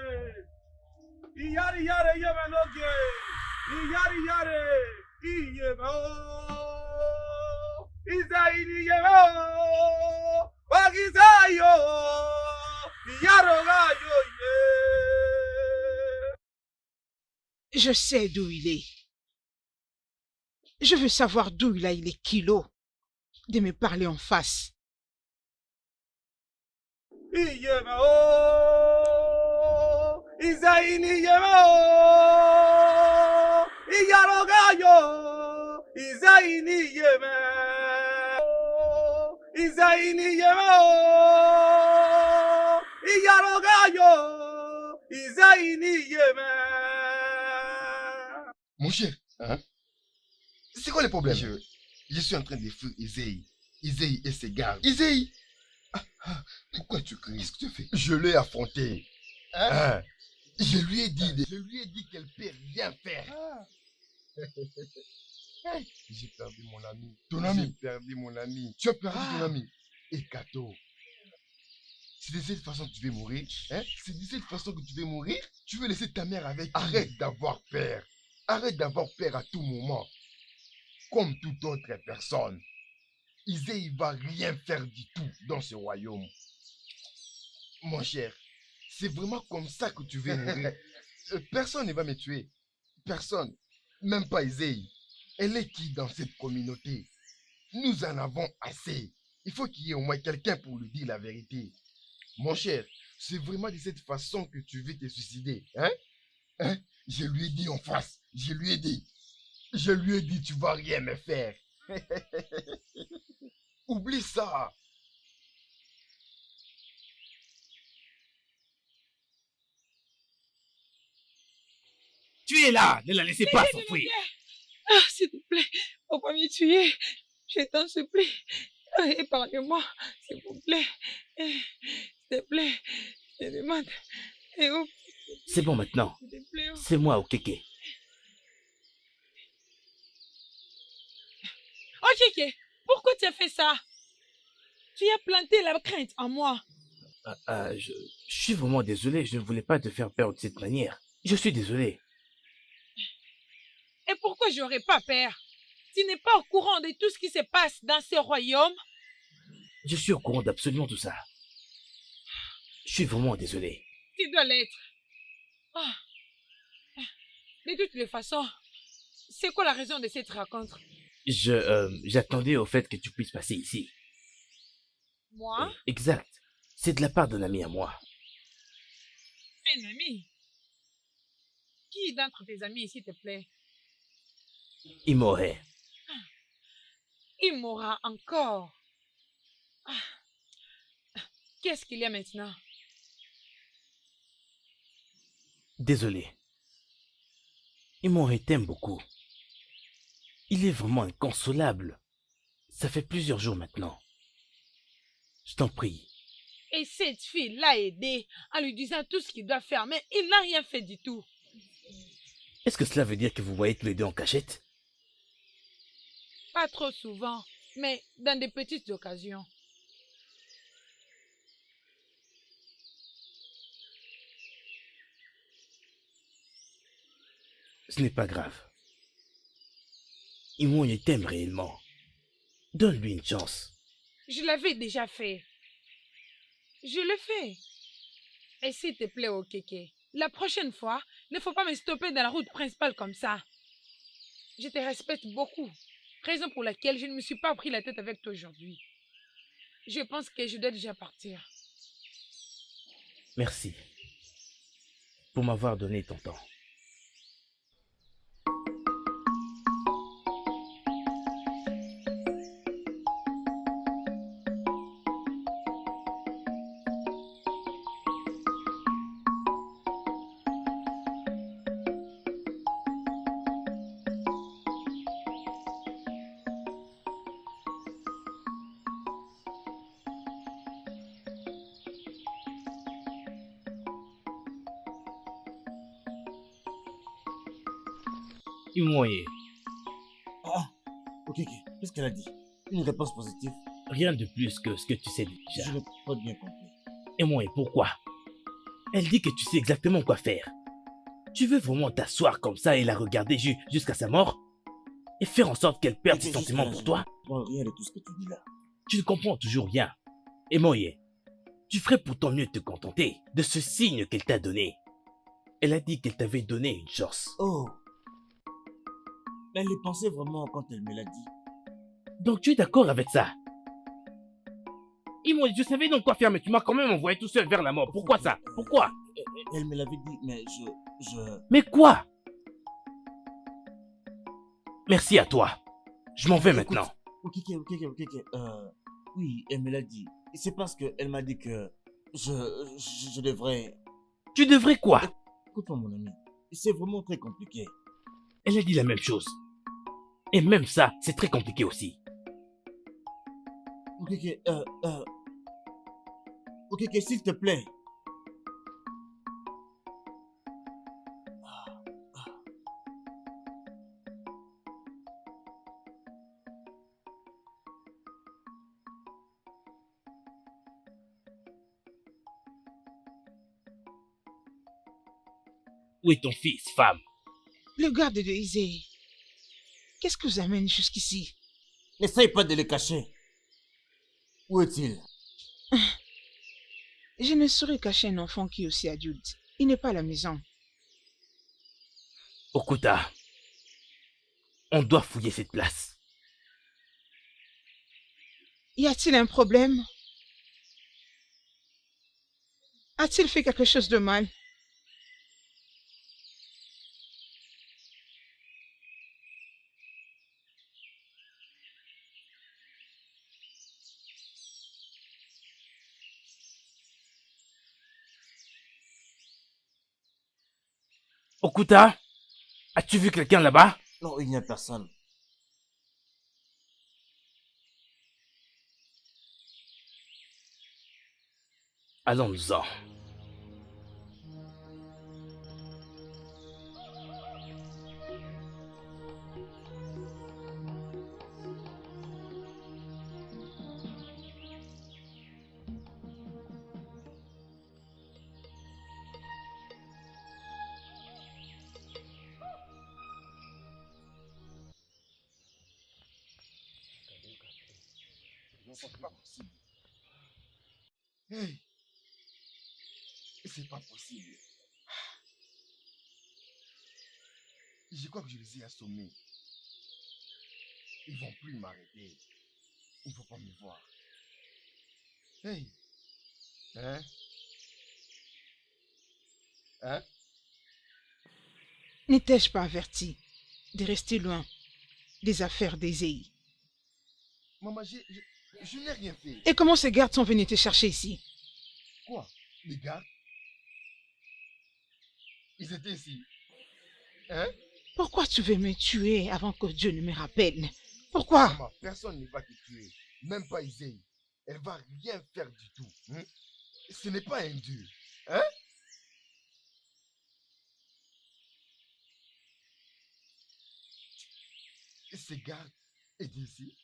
Iyari yeme noge. Iyari iye o. Izaini iye o. Wagizayo. Je sais d'où il est. Je veux savoir d'où il a eu les kilos de me parler en face. Mon cher, hein? C'est quoi le problème? Je suis en train de fuir Izei. Izei et ses gardes. Izei! Pourquoi tu cries? Qu'est-ce que tu fais? Je l'ai affronté. Hein? Je lui ai dit qu'elle ne peut rien faire. J'ai perdu mon ami. Ton ami? J'ai perdu mon ami. Tu as perdu ton ami? Et Kato. C'est de cette façon que tu veux mourir? Hein? C'est de cette façon que tu veux mourir? Tu veux laisser ta mère avec? Arrête d'avoir peur. Arrête d'avoir peur à tout moment. Comme toute autre personne. Izei ne va rien faire du tout dans ce royaume. Mon cher, c'est vraiment comme ça que tu veux mourir. Personne ne va me tuer. Personne. Même pas Izei. Elle est qui dans cette communauté? Nous en avons assez. Il faut qu'il y ait au moins quelqu'un pour lui dire la vérité. Mon cher, c'est vraiment de cette façon que tu veux te suicider. Hein? Je lui ai dit en face. Je lui ai dit, tu vas rien me faire. Oublie ça. Tu es là, ne la laissez pas s'enfuir. Ah, s'il te plaît, faut pas me tuer. Je t'en supplie. Épargne-moi, s'il vous plaît. S'il te plaît, Je demande. Et où C'est bon maintenant. s'il te plaît, oh. C'est moi, Okeke. Oh, Keke, pourquoi tu as fait ça? Tu as planté la crainte en moi. Je suis vraiment désolé. Je ne voulais pas te faire peur de cette manière. Je suis désolé. Et pourquoi j'aurais pas peur? Tu n'es pas au courant de tout ce qui se passe dans ce royaume? Je suis au courant d'absolument tout ça. Je suis vraiment désolé. Tu dois l'être. Ah. De toutes les façons, c'est quoi la raison de cette rencontre? J'attendais au fait que tu puisses passer ici. Moi? Exact. C'est de la part d'un ami à moi. Un ami? Qui d'entre tes amis, s'il te plaît? Imohe. Il m'aura encore. Ah. Qu'est-ce qu'il y a maintenant? Désolé. Imohe t'aime beaucoup. Il est vraiment inconsolable. Ça fait plusieurs jours maintenant. Je t'en prie. Et cette fille l'a aidé en lui disant tout ce qu'il doit faire, mais il n'a rien fait du tout. Est-ce que cela veut dire que vous voyez tous les deux en cachette? Pas trop souvent, mais dans des petites occasions. Ce n'est pas grave. Imohe t'aime réellement. Donne-lui une chance. Je l'avais déjà fait. Je le fais. Et s'il te plaît, Okeke, la prochaine fois, ne faut pas me stopper dans la route principale comme ça. Je te respecte beaucoup. Raison pour laquelle je ne me suis pas pris la tête avec toi aujourd'hui. Je pense que je dois déjà partir. Merci pour m'avoir donné ton temps. Imohe, Ah, ok, qu'est-ce qu'elle a dit? Une réponse positive? rien de plus que ce que tu sais Je déjà. n'ai pas bien compris. Imohe, pourquoi? Elle dit que tu sais exactement quoi faire. Tu veux vraiment t'asseoir comme ça et la regarder jusqu'à sa mort? Et faire en sorte qu'elle perde ses sentiments pour toi? Je comprends rien de tout ce que tu dis là. Tu ne comprends toujours rien. Imohe, tu ferais pourtant mieux de te contenter de ce signe qu'elle t'a donné. Elle a dit qu'elle t'avait donné une chance. Oh. Elle y pensait vraiment quand elle me l'a dit. Donc tu es d'accord avec ça? Imohe, je savais donc quoi faire, mais tu m'as quand même envoyé tout seul vers la mort. Pourquoi ça? Pourquoi? Elle me l'avait dit, mais Mais quoi? Merci à toi. Je m'en vais Écoute, maintenant. Ok. Oui, elle me l'a dit. C'est parce qu'elle m'a dit que je devrais... Tu devrais quoi? Écoute-moi, mon ami. C'est vraiment très compliqué. Elle a dit la même chose. Et même ça, c'est très compliqué aussi. Ok, s'il te plaît. Où est ton fils, femme? Le garde de Isée. Qu'est-ce que vous amène jusqu'ici? N'essaye pas de le cacher. Où est-il? Je ne saurais cacher un enfant qui est aussi adulte. Il n'est pas à la maison. Okuta, on doit fouiller cette place. Y a-t-il un problème? A-t-il fait quelque chose de mal? Okuta, as-tu vu quelqu'un là-bas? Non, il n'y a personne. Allons-nous-en. Non, c'est pas possible. Hey, c'est pas possible. Je crois que je les ai assommés. Ils vont plus m'arrêter. Il ne faut pas me voir. Hey. Hein? Hein? N'étais-je pas averti de rester loin des affaires d'Ésaïe? Maman, je n'ai rien fait. Et comment ces gardes sont venus te chercher ici? Quoi? Les gardes? Ils étaient ici. Hein? Pourquoi tu veux me tuer avant que Dieu ne me rappelle? Pourquoi? Maman, personne ne va te tuer. Même pas Isaïe. Elle va rien faire du tout. Hein? Ce n'est pas un dieu. Hein? Ces gardes étaient ici.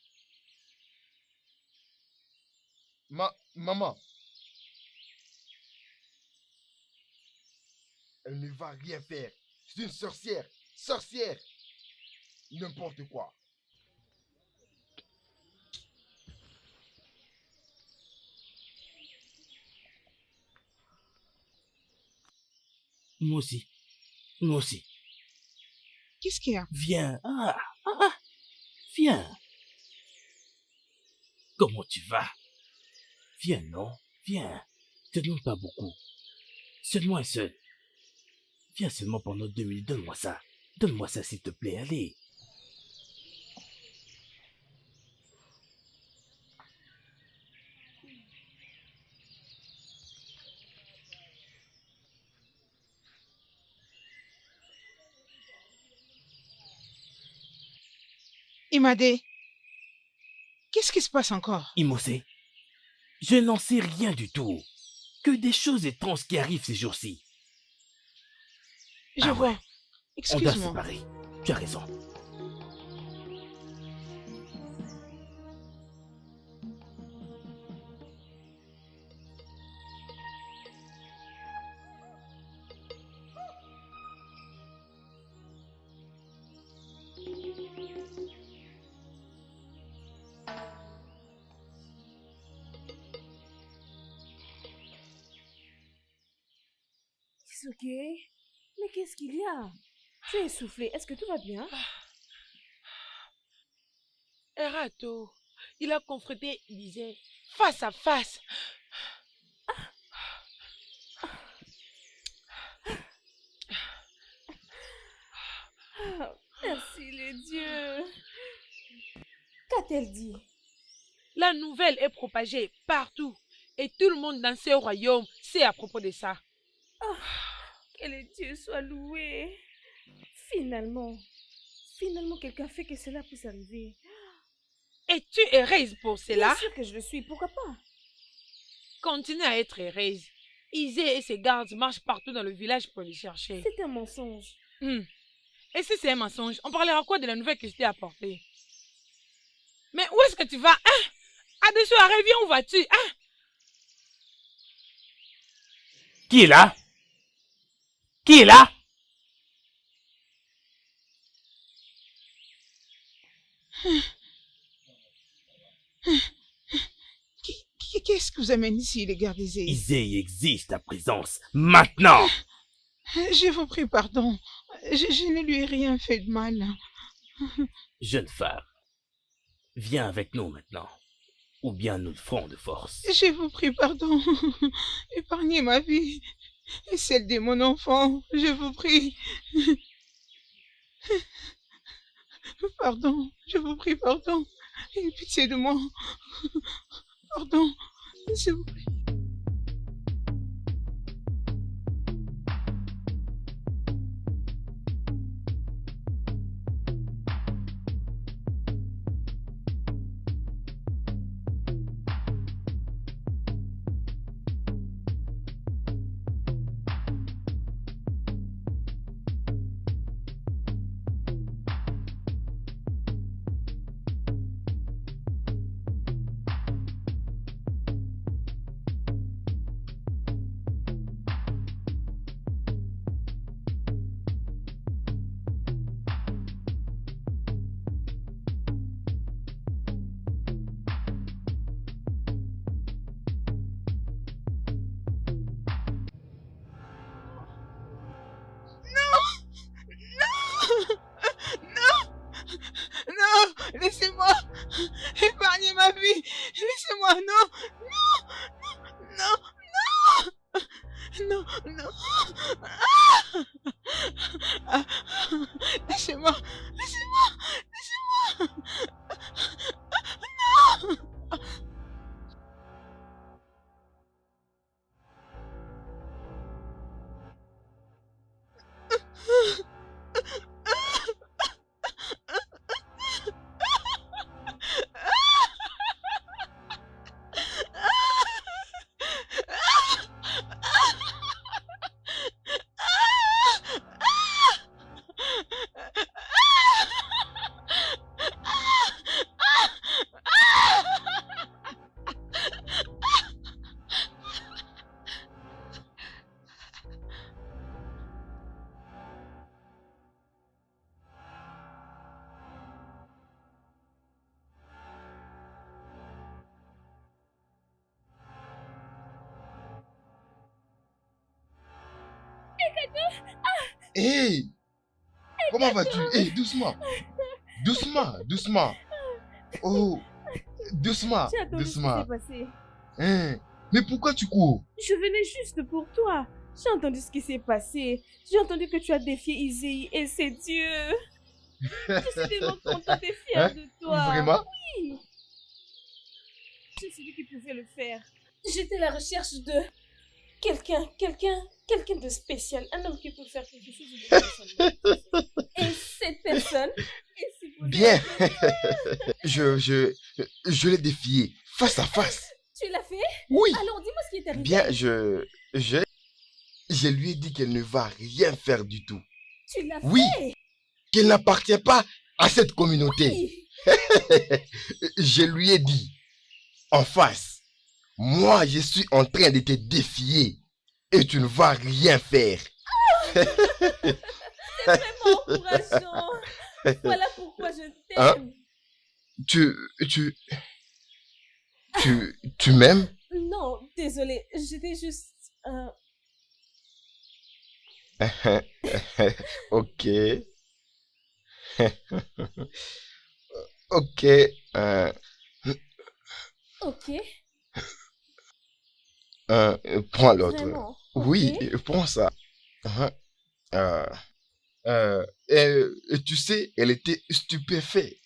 Maman. Elle ne va rien faire. C'est une sorcière. Sorcière. N'importe quoi. Moi aussi. Moi aussi. Qu'est-ce qu'il y a? Viens. Viens. Comment tu vas? Viens, non? Viens. Te demande pas beaucoup. Seulement un seul. Viens seulement pendant 2 minutes. Donne-moi ça. Donne-moi ça, s'il te plaît. Allez. Imade, qu'est-ce qui se passe encore? Imosé, je n'en sais rien du tout. Que des choses étranges qui arrivent ces jours-ci. Je vois. Ouais. On doit se Excuse-moi. séparer. Tu as raison. Ok. Mais qu'est-ce qu'il y a? Tu es essoufflé. Est-ce que tout va bien? Erato, il a confronté Lisée face à face. Merci les dieux. Qu'a-t-elle dit? La nouvelle est propagée partout et tout le monde dans ce royaume sait à propos de ça. Que les dieux soient loués. Finalement quelqu'un fait que cela puisse arriver. Et tu es heureuse pour cela? Bien sûr que je le suis, pourquoi pas? Continue à être heureuse. Isée et ses gardes marchent partout dans le village pour les chercher. C'est un mensonge. Et si c'est un mensonge, on parlera quoi de la nouvelle que je t'ai apportée? Mais où est-ce que tu vas? Hein? Adessu, reviens, où vas-tu? Hein? Qui est là? Qui est là? Qu'est-ce que vous amène ici, les gardes d'Ésaïe? Isée existe ta présence. Maintenant! Je vous prie pardon. Je ne lui ai rien fait de mal. Jeune femme, viens avec nous maintenant. Ou bien nous le ferons de force. Je vous prie pardon. Épargnez ma vie et celle de mon enfant. Je vous prie. Pardon. Je vous prie pardon. Ayez pitié de moi. Pardon. S'il vous plaît. Non, non. Ah, laissez-moi, laissez-moi, laissez-moi. Non. Hé, comment vas-tu? Hé, doucement. Doucement, doucement. Oh, doucement, J'ai attendu ce qui doucement. s'est passé. Hein, mais pourquoi tu cours? Je venais juste pour toi. J'ai entendu ce qui s'est passé. J'ai entendu que tu as défié Izzy et c'est Dieu. Je suis tellement contente et fière Hein? de toi. Vraiment? Oui. C'est celui qui pouvait le faire. J'étais à la recherche de quelqu'un de spécial. Un homme qui peut faire quelque chose de spécial. Et cette personne est supposée... Bien. Je l'ai défié face à face. Tu l'as fait? Oui. Alors dis-moi ce qui est arrivé. Bien, je lui ai dit qu'elle ne va rien faire du tout. Tu l'as Oui. fait? Qu'elle n'appartient pas à cette communauté. Oui. Je lui ai dit, en face, moi je suis en train de te défier et tu ne vas rien faire. C'est vraiment encourageant. Voilà pourquoi je t'aime. Hein? Tu m'aimes? Non, désolé, j'étais juste... Ok. Ok. Ok, Prends l'autre. vraiment. Oui, Ok. prends ça. Hein. Et tu sais, elle était stupéfaite.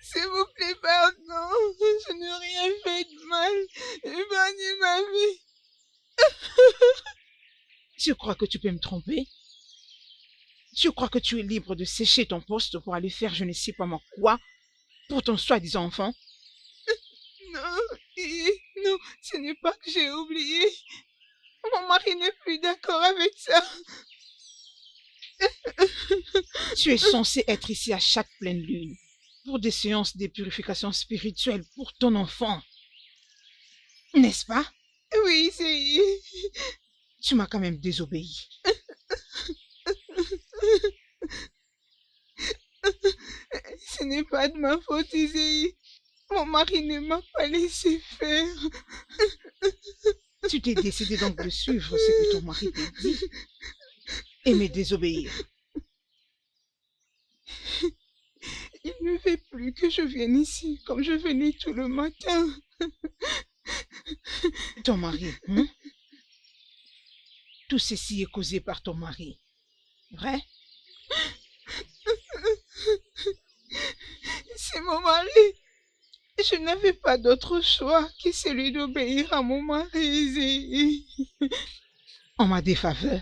S'il vous plaît, pardon. Je n'ai rien fait de mal. Épargnez ma vie. Tu crois que tu peux me tromper? Tu crois que tu es libre de sécher ton poste pour aller faire je ne sais pas moi quoi pour ton soi-disant enfant? Non, non, ce n'est pas que j'ai oublié. Mon mari n'est plus d'accord avec ça. Tu es censé être ici à chaque pleine lune pour des séances de purification spirituelle pour ton enfant. N'est-ce pas? Oui, c'est... Tu m'as quand même désobéi. Ce n'est pas de ma faute, Izzy. Mon mari ne m'a pas laissé faire. Tu t'es décidé donc de suivre ce que ton mari t'a dit et me désobéir. Il ne fait plus que je vienne ici comme je venais tout le matin. Ton mari, hein? Tout ceci est causé par ton mari. Vrai? C'est mon mari. Je n'avais pas d'autre choix que celui d'obéir à mon mari. En ma défaveur.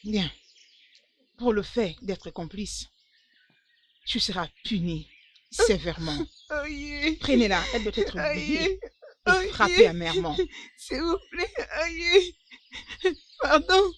Bien. Pour le fait d'être complice, tu seras puni sévèrement. Prenez-la, elle doit être bénie et frappée amèrement. S'il vous plaît, pardon.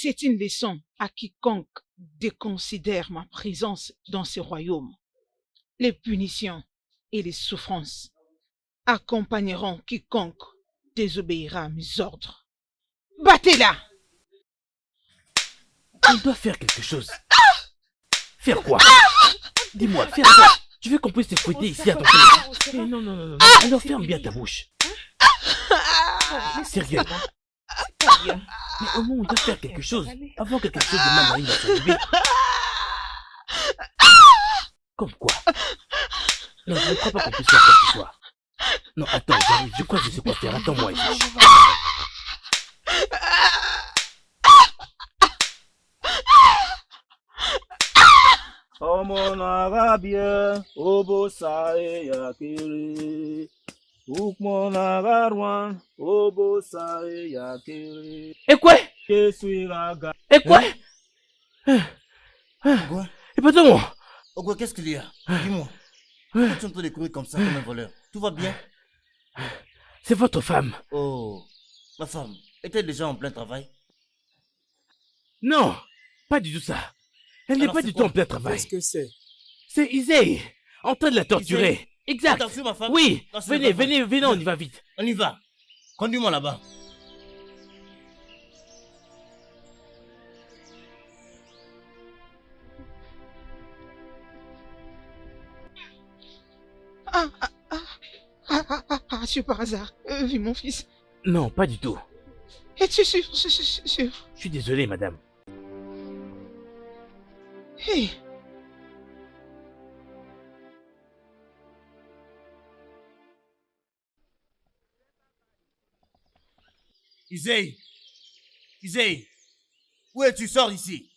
C'est une leçon à quiconque déconsidère ma présence dans ce royaume. Les punitions et les souffrances accompagneront quiconque désobéira à mes ordres. Battez-la! On doit faire quelque chose. Faire quoi? Dis-moi, faire quoi? Tu veux qu'on puisse te fouetter ici à ton tour? Eh non, non, non, non. Alors ferme bien ta bouche. Sérieux. Mais au moins on doit faire quelque chose avant que quelque chose de mal arrive à son bébé. Comme quoi? Non, je ne crois pas qu'on puisse faire quoi que ce soit. Non, attends, j'arrive, je crois que je sais quoi faire. Attends-moi ici. Et quoi? Et quoi? Et pas de moi. Ogwe, qu'est-ce qu'il y a? Dis-moi. Pourquoi tu es en train de courir comme ça comme un voleur? Tout va bien? C'est votre femme. Oh, ma femme, est-elle déjà en plein travail? Non, pas du tout ça. Elle n'est Alors, pas c'est du tout quoi? en plein travail. Qu'est-ce que c'est? C'est Isei, en train de la torturer. Isei? Exact. T'as vu ma femme? Oui, Non, ce venez, n'est pas venez, venez, on y va vite. On y va. Conduis-moi là-bas. As-tu par hasard vu mon fils? Non, pas du tout. Es-tu sûr? Sûr? Je suis désolé, madame. Hey. Isei! Isei! Où es-tu? Sors ici!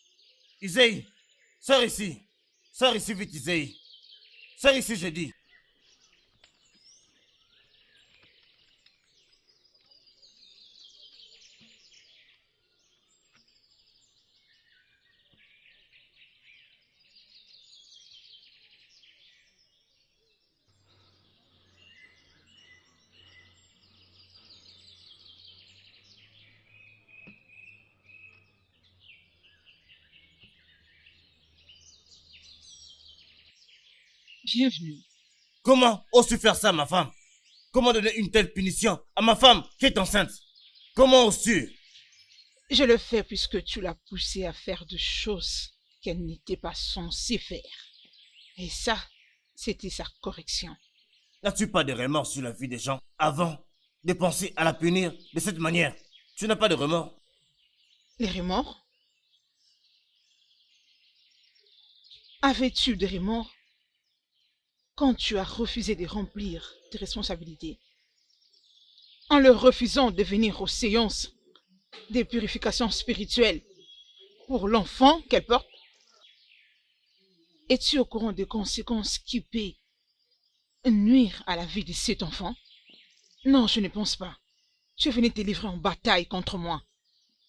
Isei! Sors ici! Sors ici vite, Isei! Sors ici, je dis! Bienvenue. Comment oses-tu faire ça à ma femme? Comment donner une telle punition à ma femme qui est enceinte? Comment oses-tu? Je le fais puisque tu l'as poussée à faire de choses qu'elle n'était pas censée faire. Et ça, c'était sa correction. N'as-tu pas de remords sur la vie des gens avant de penser à la punir de cette manière? Tu n'as pas de remords? Les remords? Avais-tu des remords quand tu as refusé de remplir tes responsabilités? En leur refusant de venir aux séances des purifications spirituelles pour l'enfant qu'elle porte? Es-tu au courant des conséquences qui peuvent nuire à la vie de cet enfant? Non, je ne pense pas. Tu es venu te livrer en bataille contre moi.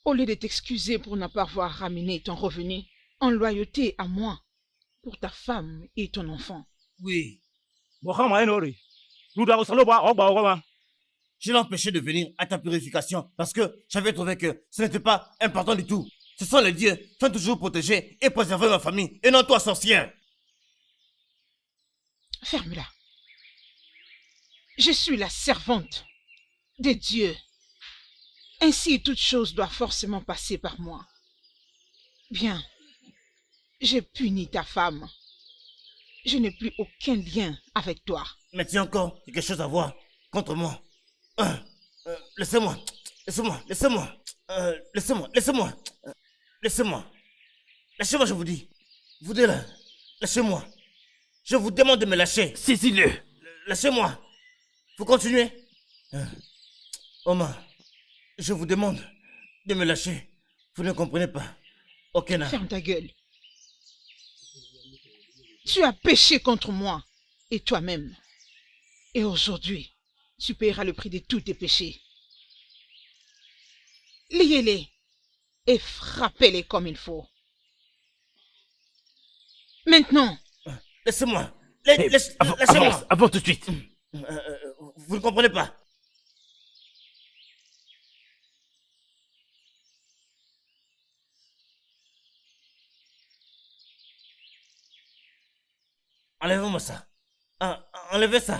Au lieu de t'excuser pour ne pas avoir ramené ton revenu en loyauté à moi, pour ta femme et ton enfant. Oui. Je l'ai empêché de venir à ta purification parce que j'avais trouvé que ce n'était pas important du tout. Ce sont les dieux qui ont toujours protégé et préservé ma famille et non toi, sorcière. Ferme-la. Je suis la servante des dieux. Ainsi, toute chose doit forcément passer par moi. Bien. J'ai puni ta femme. Je n'ai plus aucun lien avec toi. Mais tu as encore quelque chose à voir contre moi. Laissez-moi. Laissez-moi. Lâchez-moi, je vous dis. Vous deux là. Lâchez-moi. Je vous demande de me lâcher. Saisis-le. Lâchez-moi. Vous continuez. Omar, je vous demande de me lâcher. Vous ne comprenez pas. Okena. Ferme ta gueule. Tu as péché contre moi et toi-même. Et aujourd'hui, tu paieras le prix de tous tes péchés. Liez-les et frappez-les comme il faut. Maintenant. Laissez-moi. Hey, Laissez-moi. Avant tout de suite. Vous ne comprenez pas. Enlevez-moi ça. Enlevez ça.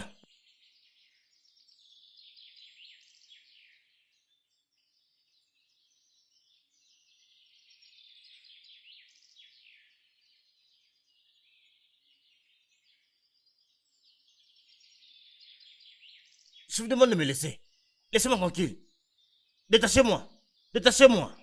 Je vous demande de me laisser. Laissez-moi tranquille. Détachez-moi. Détachez-moi.